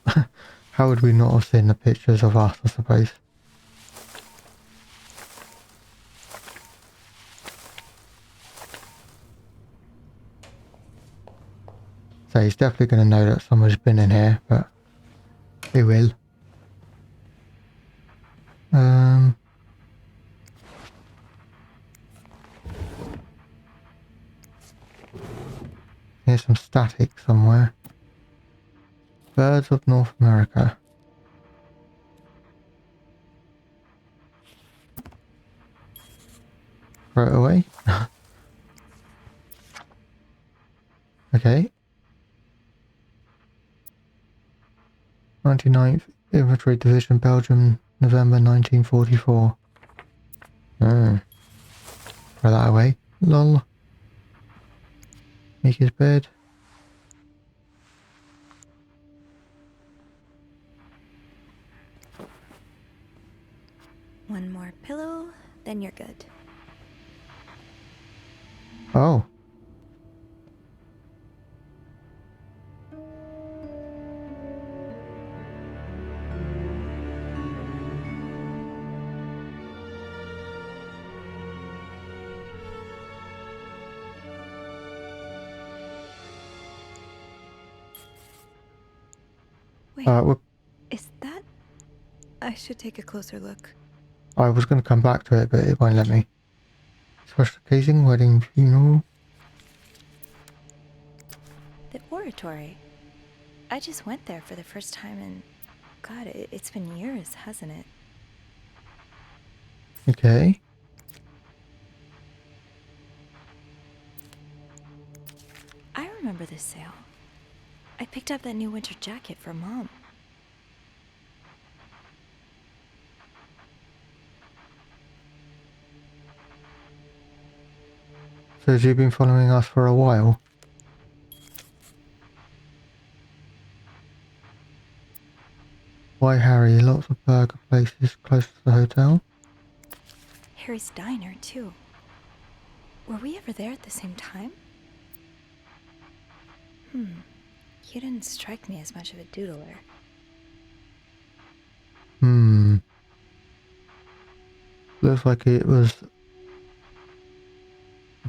how would we not have seen the pictures of us, I suppose? So he's definitely going to know that someone's been in here, but he will. Here's some static somewhere. Birds of North America. Throw it away. Okay. 99th Infantry Division, Belgium, November 1944. Oh. Throw that away. Lol. Make his bed. One more pillow, then you're good. Oh. Wait, is that... I should take a closer look. I was going to come back to it, but it won't let me. Special occasion, wedding, funeral. The oratory. I just went there for the first time and... God, it's been years, hasn't it? Okay. I remember this sale. I picked up that new winter jacket for Mom. So has you been following us for a while? Why, Harry? Lots of burger places close to the hotel. Harry's diner, too. Were we ever there at the same time? You didn't strike me as much of a doodler. Looks like it was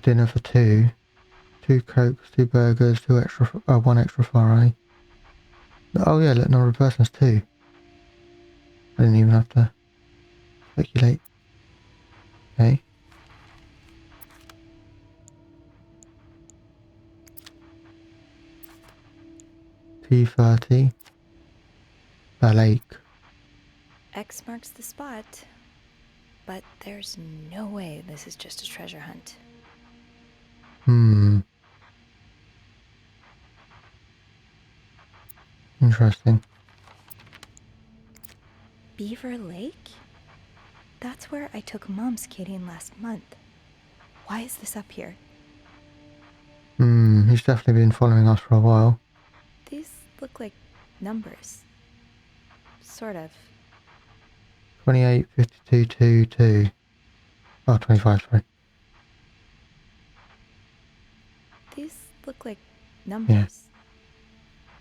dinner for two. 2 Cokes, 2 burgers, 1 extra fry. Oh yeah, look, number of persons 2. I didn't even have to speculate. Okay. T30. The lake. X marks the spot. But there's no way this is just a treasure hunt. Interesting. Beaver Lake? That's where I took Mom skating last month. Why is this up here? He's definitely been following us for a while. These look like numbers. Sort of. 28, 52, 2, 2. Oh, 25, sorry. These look like numbers. Yeah.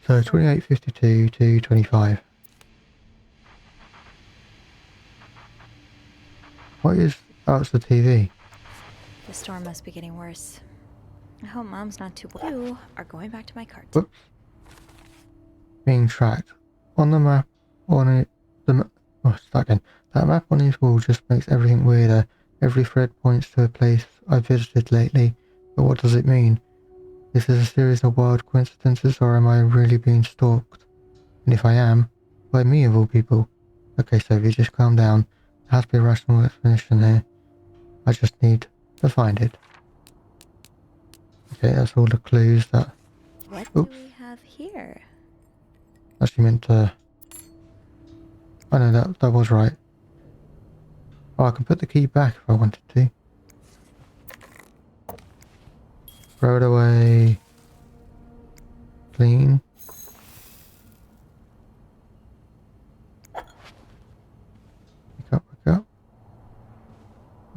So 28, 52, 2, 25. What is... Oh, it's the TV. The storm must be getting worse. I hope Mom's not too... You are going back to my cart. Whoops. Being tracked. On the map, on it... Oh, start again. That map on his wall just makes everything weirder. Every thread points to a place I've visited lately. But what does it mean? Is this a series of wild coincidences, or am I really being stalked? And if I am, by me of all people? Okay, Sophie, just calm down. There has to be a rational explanation here. I just need to find it. Okay, that's all the clues that... What do we have here? Actually meant to... Oh no, that was right. Oh, I can put the key back if I wanted to. Throw it away. Clean. Pick up.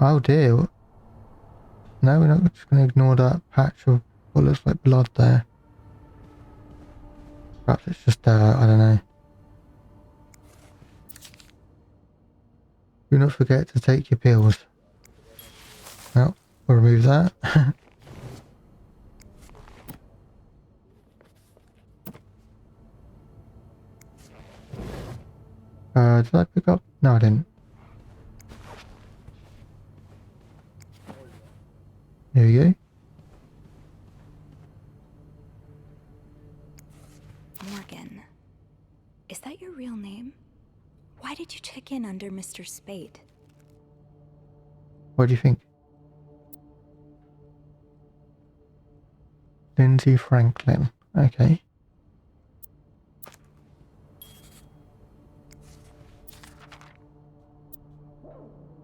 Oh dear. No, we're not just going to ignore that patch of what looks like blood there. Perhaps it's just, I don't know. Do not forget to take your pills. Well, we'll remove that. Did I pick up? No, I didn't. There we go. Morgan. Is that your real name? Why did you check in under Mr. Spade? What do you think? Lindsay Franklin. Okay.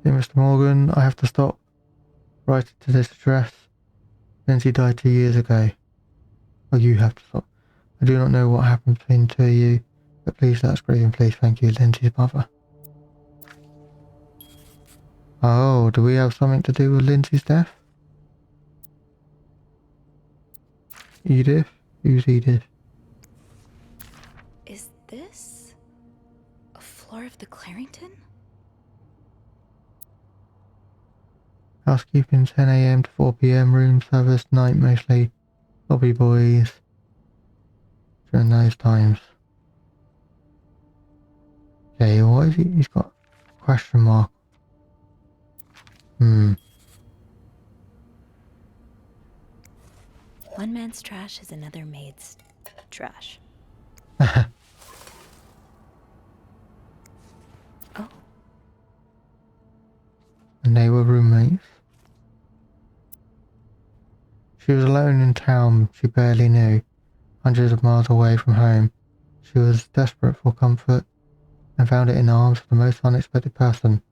Dear Mr. Morgan, I have to stop. Right to this address. Lindsay died 2 years ago. Or you have to stop. I do not know what happened between the two of you, but please let us grieve and please thank you, Lindsay's mother. Oh, do we have something to do with Lindsay's death? Edith? Who's Edith? Is this a floor of the Clarington? Housekeeping 10 AM to 4 PM, room service night mostly, lobby boys during those times. Okay, what is he? He's got a question mark. One man's trash is another maid's trash. Oh. And they were roommates. She was alone in town she barely knew, hundreds of miles away from home. She was desperate for comfort and found it in the arms of the most unexpected person.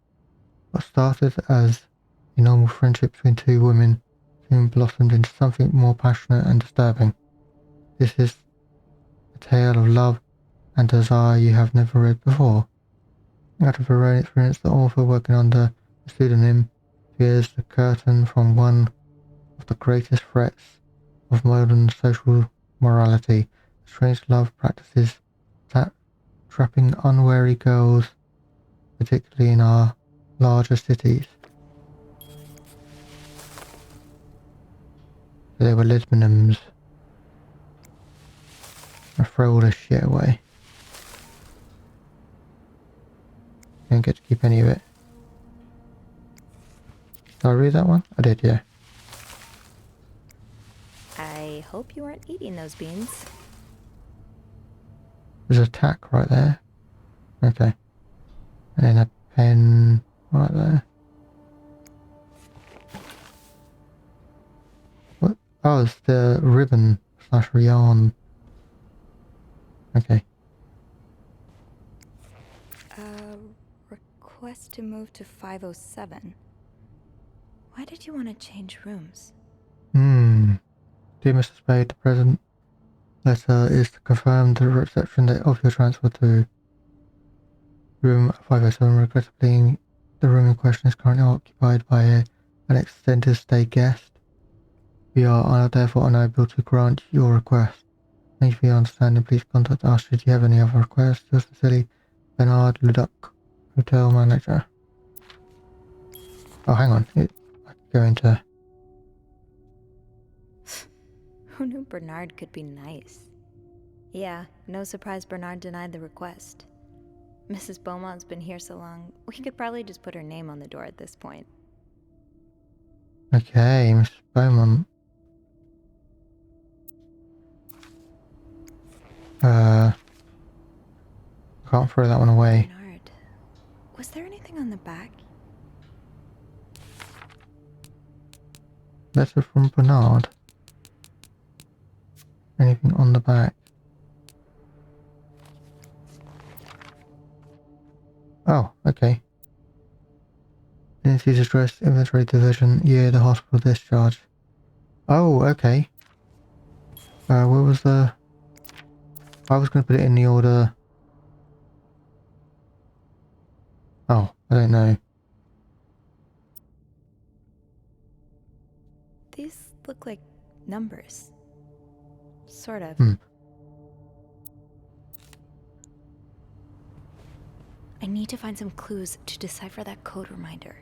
What started as a normal friendship between two women soon blossomed into something more passionate and disturbing. This is a tale of love and desire you have never read before. Out of her own experience, the author, working under a pseudonym, tears the curtain from one of the greatest threats of modern social morality, strange love practices that trapping unwary girls, particularly in our larger cities. They were lesbians. I throw all this shit away. Don't get to keep any of it. Did I read that one? I did, yeah. I hope you weren't eating those beans. There's a tack right there. Okay. And then a pen right there. What? Oh, it's the ribbon / yarn. Okay. Request to move to 507. Why did you want to change rooms? Dear Mr. Spade, the present letter is to confirm the reception date of your transfer to room 507. Regrettably, the room in question is currently occupied by an extended stay guest. We are therefore unable to grant your request. Thank you for your understanding. Please contact us should you have any other requests. Yours sincerely, Bernard Leduc, Hotel Manager. Oh, hang on. I could go into... Who knew Bernard could be nice? Yeah, no surprise Bernard denied the request. Mrs. Beaumont's been here so long, we could probably just put her name on the door at this point. Okay, Mrs. Beaumont. Can't throw that one away. Bernard. Was there anything on the back? Letter from Bernard. Anything on the back? Oh, okay. Lindsay's address, inventory division, year the hospital discharge. Oh, okay. Where was the... I was going to put it in the order... Oh, I don't know. These look like numbers. Sort of. I need to find some clues to decipher that code reminder.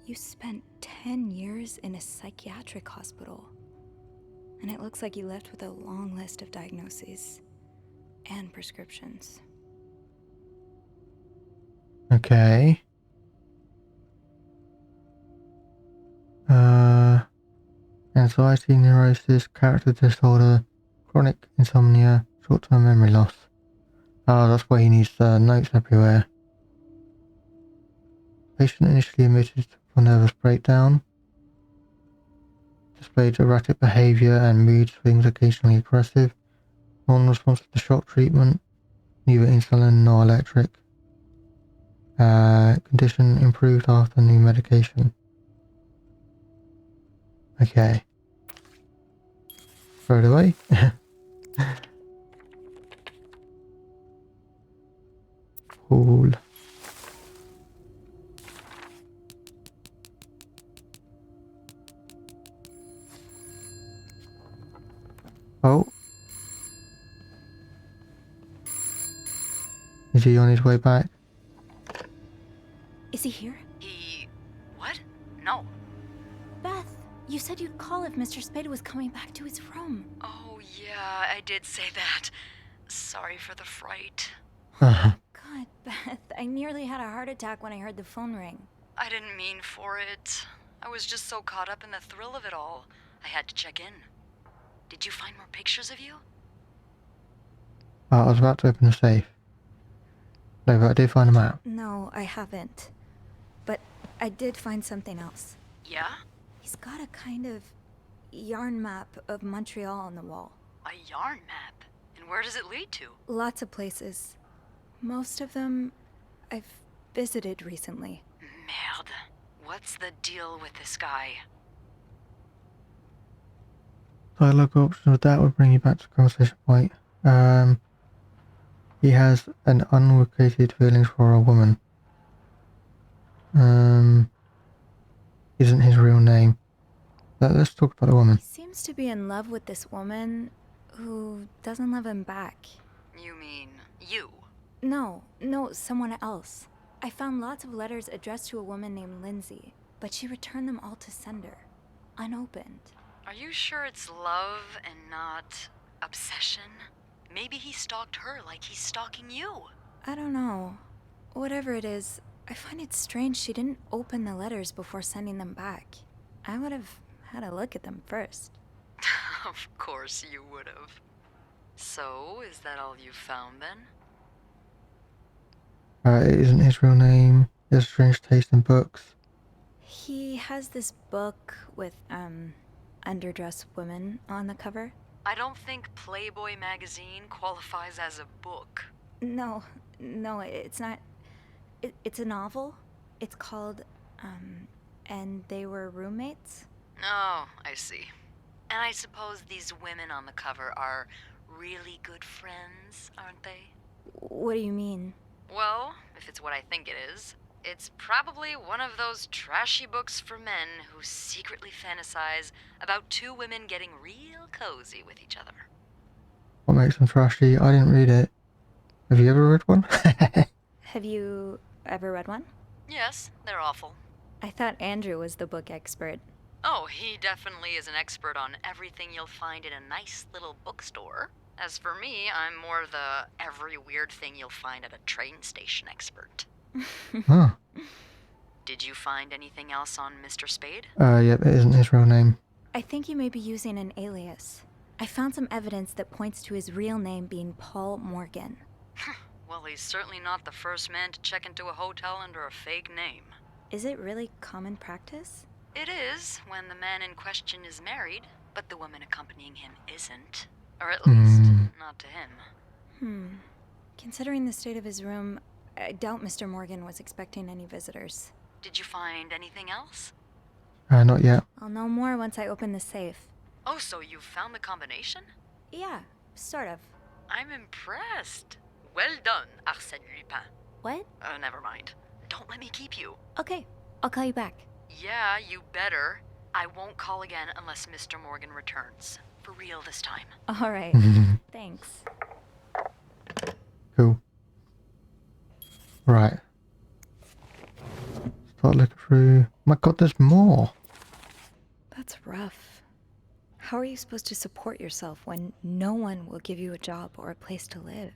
You spent 10 years in a psychiatric hospital. And it looks like you left with a long list of diagnoses and prescriptions. Okay. Anxiety, neurosis, character disorder, chronic insomnia, short-term memory loss. Oh, that's why he needs notes everywhere. Patient initially admitted for nervous breakdown. Displayed erratic behavior and mood swings, occasionally aggressive. Non-responsive to shock treatment. Neither insulin nor electric. Condition improved after new medication. Okay. Throw it away. Cool. Oh. Is he on his way back? Is he here? What? No. Beth, you said you'd call if Mr. Spade was coming back to his room. Oh, yeah, I did say that. Sorry for the fright. God, Beth, I nearly had a heart attack when I heard the phone ring. I didn't mean for it. I was just so caught up in the thrill of it all. I had to check in. Did you find more pictures of you? I was about to open the safe. No, but I did find them out. No, I haven't. But I did find something else. Yeah? He's got a kind of yarn map of Montreal on the wall. A yarn map? And where does it lead to? Lots of places. Most of them I've visited recently. Merde. What's the deal with this guy? Dialogue option of that would bring you back to the conversation point. He has an unrequited feelings for a woman. Isn't his real name. Let's talk about the woman. He seems to be in love with this woman who doesn't love him back. You mean you? No, someone else. I found lots of letters addressed to a woman named Lindsay, but she returned them all to sender, unopened. Are you sure it's love and not obsession? Maybe he stalked her like he's stalking you. I don't know. Whatever it is, I find it strange she didn't open the letters before sending them back. I would have had a look at them first. Of course you would have. So, is that all you found then? It isn't his real name. He has a strange taste in books. He has this book with, underdressed women on the cover. I don't think Playboy magazine qualifies as a book. No, it's not. It's a novel. It's called, And They Were Roommates. Oh, I see. And I suppose these women on the cover are really good friends, aren't they? What do you mean? Well, if it's what I think it is, it's probably one of those trashy books for men who secretly fantasize about two women getting real cozy with each other. What makes them trashy? I didn't read it. Have you ever read one? Have you ever read one? Yes, they're awful. I thought Andrew was the book expert. Oh, he definitely is an expert on everything you'll find in a nice little bookstore. As for me, I'm more the every weird thing you'll find at a train station expert. Huh. Did you find anything else on Mr. Spade? Yep, it isn't his real name. I think he may be using an alias. I found some evidence that points to his real name being Paul Morgan. Well, he's certainly not the first man to check into a hotel under a fake name. Is it really common practice? It is, when the man in question is married, but the woman accompanying him isn't. Or at least, not to him. Considering the state of his room, I doubt Mr. Morgan was expecting any visitors. Did you find anything else? Not yet. I'll know more once I open the safe. Oh, so you found the combination? Yeah, sort of. I'm impressed. Well done, Arsène Lupin. What? Never mind. Don't let me keep you. Okay, I'll call you back. Yeah, you better. I won't call again unless Mr. Morgan returns. For real this time. All right. Thanks. Cool. Right. Start looking through. My god, there's more. That's rough. How are you supposed to support yourself when no one will give you a job or a place to live?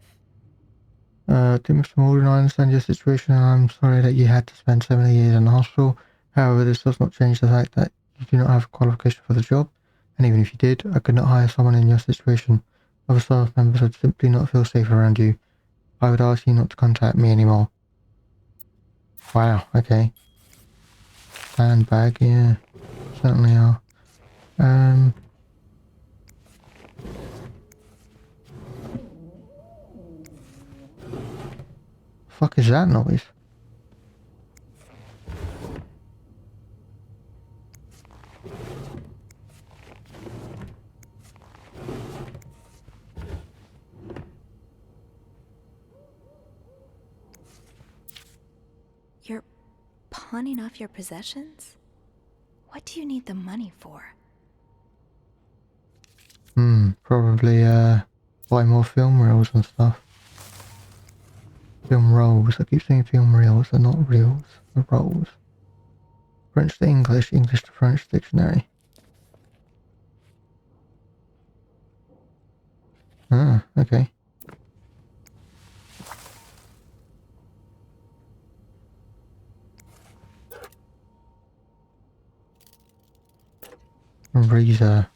Dear Mr. Morgan, I understand your situation and I'm sorry that you had to spend so many years in the hospital. However, this does not change the fact that you do not have a qualification for the job, and even if you did, I could not hire someone in your situation. Other staff members would simply not feel safe around you. I would ask you not to contact me anymore. Wow, okay. Handbag, yeah. Certainly are. Fuck is that noise? You're pawning off your possessions? What do you need the money for? Probably, buy more film reels and stuff. Film rolls. I keep saying film reels, they're not reels, they're rolls. French to English, English to French dictionary. Ah, okay. Razor.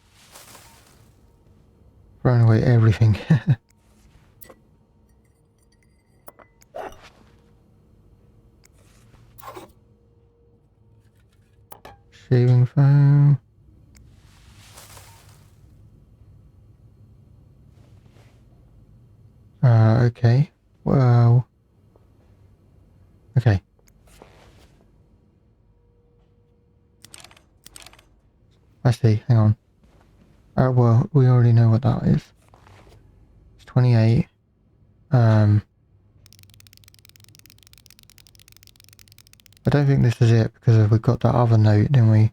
Throwing away everything. Shaving foam. Okay. Well. Okay. I see, hang on. Well, we already know what that is. It's 28. I don't think this is it because we got that other note, didn't we?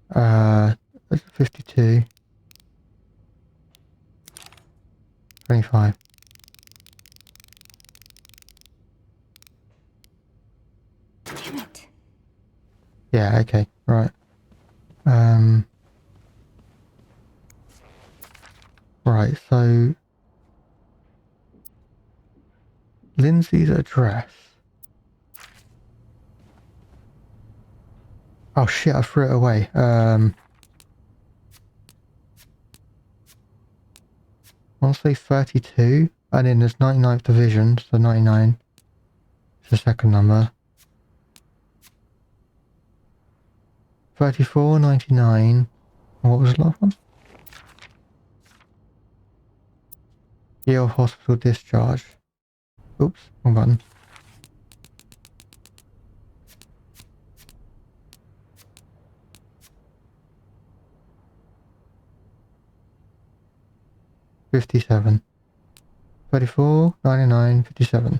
That's 52. 25. Damn it. Yeah, okay, right. Right, so Lindsay's address. Oh shit, I threw it away. I'll say 32, and then there's 99th division, so 99 is the second number. 34, 99, and what was the last one? Year of hospital discharge. Oops, wrong button. $57. 34, 99, 57.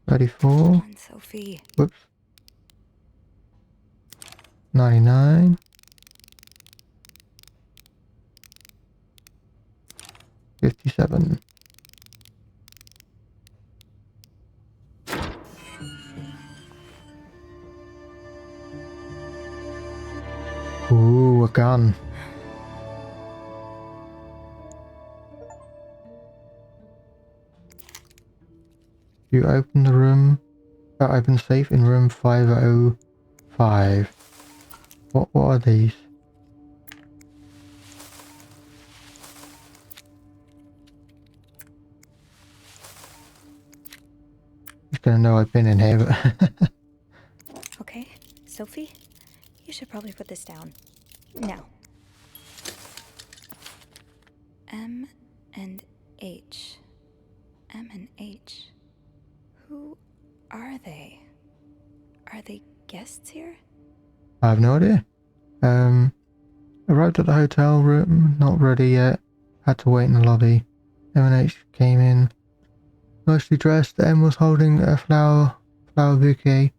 $34. Sophie. Whoops. 99. 57. Ooh, a gun. You open the room, open safe in room 505. What are these? He's gonna know I've been in here, but Okay, Sophie, you should probably put this down. Now. M and H. M and H. Who are they? Are they guests here? I have no idea. Arrived at the hotel room, not ready yet. Had to wait in the lobby. M&H came in. Nicely dressed, M was holding a flower bouquet.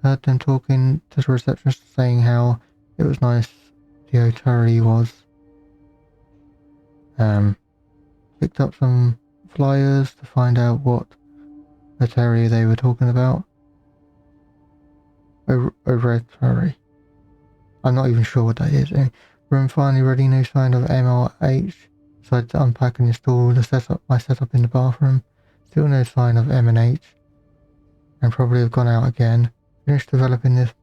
Heard them talking to the receptionist, saying how it was nice the hotel he was. Picked up some flyers to find out what hotel they were talking about. Oratory. I'm not even sure what that is. Room finally ready, no sign of MLH. Decided to unpack and install my setup in the bathroom. Still no sign of M&H. And probably have gone out again. Finished developing this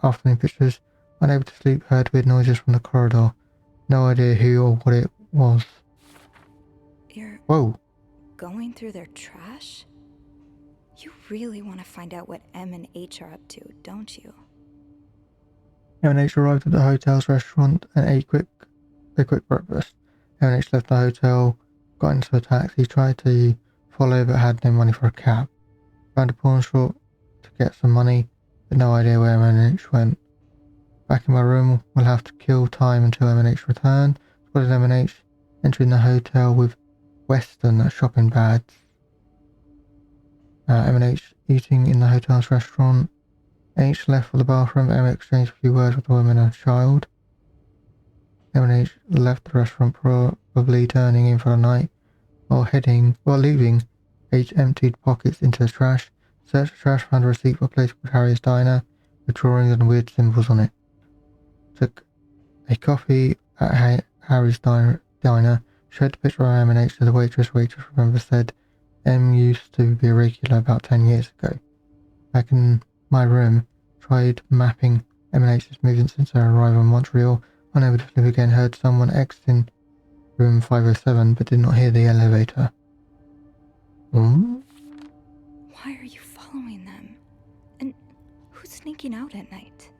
afternoon pictures. Unable to sleep, heard weird noises from the corridor. No idea who or what it was. You're Whoa. going through their trash? You really want to find out what M and H are up to, don't you? M&H arrived at the hotel's restaurant and ate a quick breakfast. M&H left the hotel, got into a taxi, tried to follow but had no money for a cab. Found a pawn shop to get some money, but no idea where M&H went. Back in my room, we'll have to kill time until M&H return. Spotted M&H entering the hotel with Western shopping bags. M&H eating in the hotel's restaurant. H left for the bathroom. M exchanged a few words with the woman and a child. M&H left the restaurant, probably turning in for the night. While leaving, H emptied pockets into the trash. Searched the trash, found a receipt for a place called Harry's Diner with drawings and weird symbols on it. Took a coffee at Harry's Diner. Showed the picture of M&H to the waitress. Waitress, remember, said M used to be a regular about 10 years ago. Back in my room, tried mapping M&H's movements since her arrival in Montreal. Unable to sleep again, heard someone exiting room 507, but did not hear the elevator. Why are you following them? And who's sneaking out at night?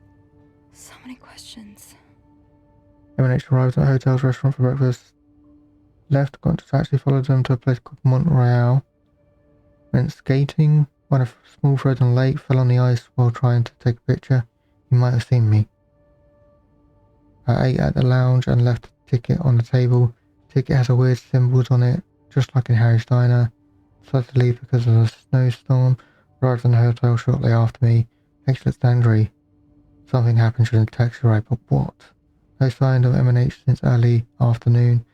So many questions. M&H arrived at the hotel's restaurant for breakfast. Left, got into a taxi, followed them to a place called Montreal. Went skating, went a small frozen lake, fell on the ice while trying to take a picture. You might have seen me. I ate at the lounge and left a ticket on the table. The ticket has a weird symbols on it, just like in Harry's Diner. Decided to leave because of a snowstorm. Arrived in the hotel shortly after me. H looked angry. Something happened during the taxi ride, but what? No sign of M&H since early afternoon.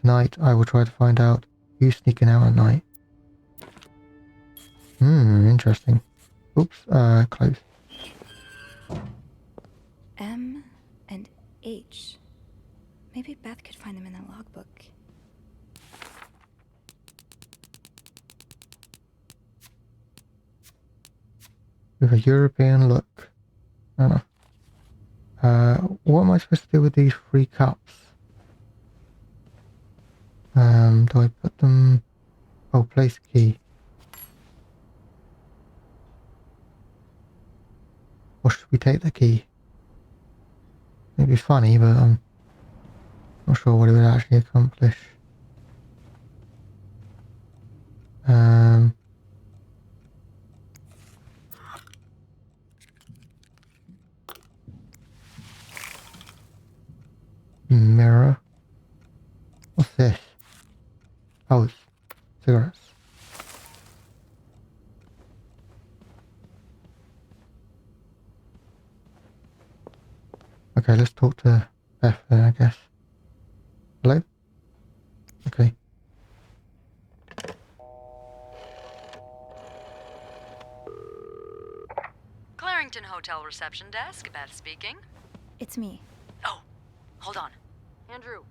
Tonight, I will try to find out who's sneaking out at night. Interesting. Oops, close. M and H. Maybe Beth could find them in the logbook. With a European look. I don't know. What am I supposed to do with these 3 cups? Do I put them... Oh, place key. Or should we take the key? It'd be funny, but I'm not sure what it would actually accomplish. Mirror. What's this? Oh, it's cigarettes. Okay, let's talk to Beth then, I guess. Hello? Okay. Clarington Hotel reception desk, Beth speaking. It's me. Oh, hold on. Andrew.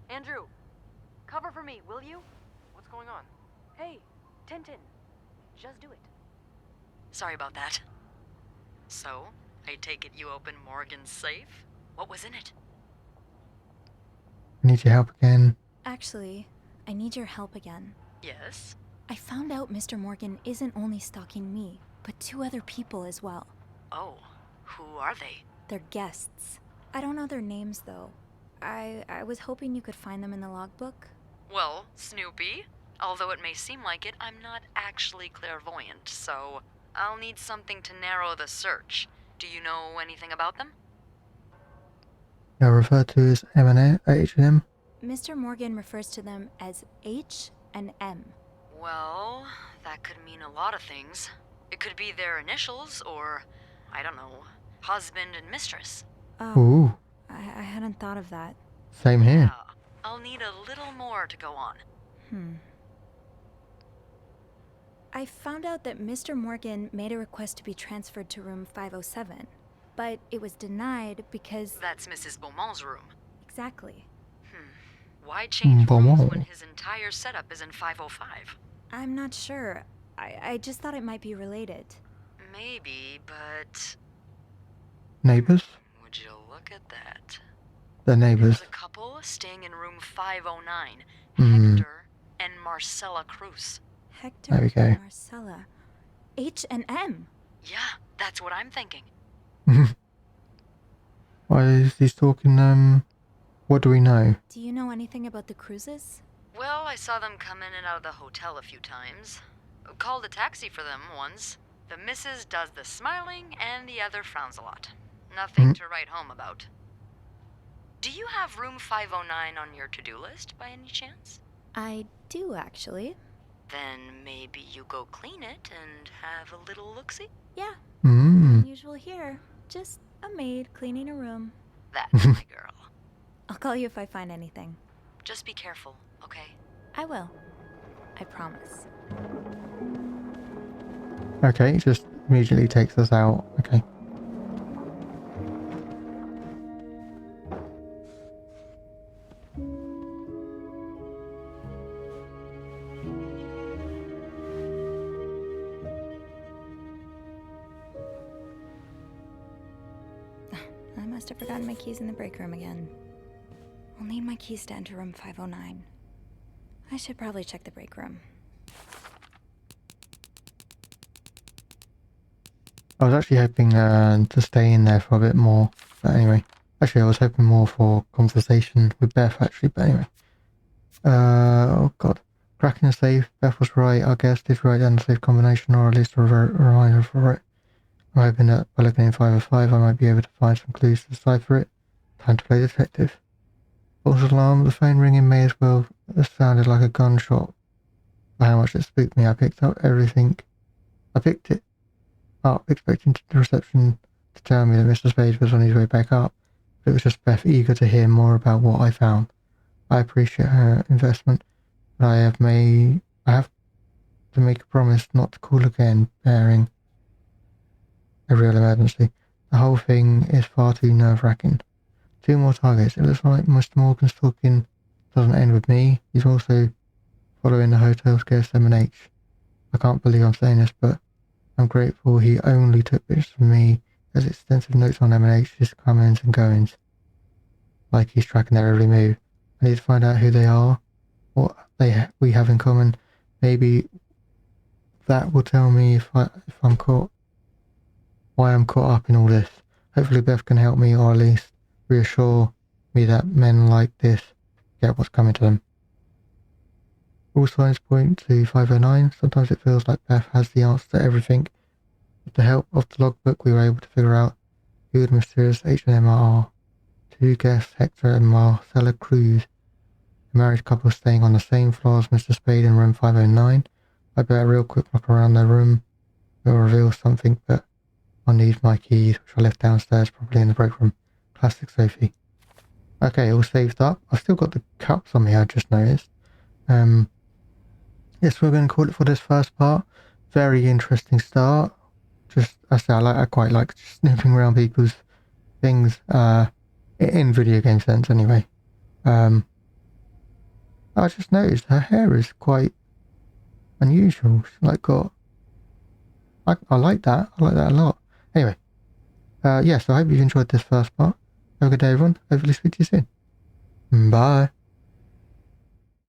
Andrew. Cover for me, will you? What's going on? Hey, Tintin. Just do it. Sorry about that. So, I take it you opened Morgan's safe? What was in it? I need your help again. Actually, I need your help again. Yes? I found out Mr. Morgan isn't only stalking me, but 2 other people as well. Oh, who are they? They're guests. I don't know their names, though. I was hoping you could find them in the logbook. Well, Snoopy, although it may seem like it, I'm not actually clairvoyant, so I'll need something to narrow the search. Do you know anything about them? They are referred to as H&M. Mr. Morgan refers to them as H and M. Well, that could mean a lot of things. It could be their initials, or, I don't know, husband and mistress. Oh, Ooh, I hadn't thought of that. same here. Yeah, I'll need a little more to go on. I found out that Mr. Morgan made a request to be transferred to room 507, but it was denied because... That's Mrs. Beaumont's room. Exactly. Why change Beaumont. rooms when his entire setup is in 505? I'm not sure. I just thought it might be related. Maybe, but... Neighbours? Would you look at that? They're neighbours. There's a couple staying in room 509. Hmm. Hector and Marcella Cruz. Hector There we go. and Marcella. H and M. Yeah, that's what I'm thinking. Why is he stalking, what do we know? Do you know anything about the Cruzes? Well, I saw them come in and out of the hotel a few times. Called a taxi for them once. The missus does the smiling and the other frowns a lot. Nothing to write home about. Do you have room 509 on your to-do list by any chance? I do, actually. Then maybe you go clean it and have a little look-see? Yeah. Hmm. Unusual here. Just a maid cleaning a room. That's my girl. I'll call you if I find anything. Just be careful, okay? I will. I promise. Okay, just immediately takes us out. Okay. I must have forgotten my keys in the break room again. I'll need my keys to enter room 509. I should probably check the break room. I was actually hoping to stay in there for a bit more. But anyway. Actually, I was hoping more for conversation with Beth, actually. But anyway. Oh god. Cracking the safe. Beth was right. Our guest did write down the safe combination, or at least a reminder for it. I'm hoping that by looking in 505, I might be able to find some clues to decipher it. Time to play detective. False alarm. The phone ringing may as well have sounded like a gunshot. For how much it spooked me, I picked up everything. I picked it up, expecting the reception to tell me that Mr. Spade was on his way back up. But it was just Beth, eager to hear more about what I found. I appreciate her investment, but I have to make a promise not to call again, bearing a real emergency. The whole thing is far too nerve-wracking. 2 more targets. It looks like Mr. Morgan's talking doesn't end with me. He's also following the hotel's guest M&H. I can't believe I'm saying this, but I'm grateful he only took pictures of me. There's extensive notes on M&H's comings and goings. Like he's tracking their every move. I need to find out who they are, what we have in common. Maybe that will tell me if I'm caught, why I'm caught up in all this. Hopefully Beth can help me, or at least reassure me that men like this get what's coming to them. All signs point to 509. Sometimes it feels like Beth has the answer to everything. With the help of the logbook, we were able to figure out who the mysterious H&M are. 2 guests, Hector and Marcella Cruz. A married couple staying on the same floor as Mr. Spade in room 509. I bet a real quick look around their room will reveal something, but I'll need my keys, which I left downstairs, probably in the break room. Classic Sophie. Okay, all saved up. I've still got the cups on me, I just noticed. Yes, we're going to call it for this first part. Very interesting start. Just, I quite like snooping around people's things, in video game sense anyway. I just noticed her hair is quite unusual. She's like got, I like that. I like that a lot. Anyway, yeah, so I hope you've enjoyed this first part. Have a good day, everyone. Hopefully speak to you soon. Bye.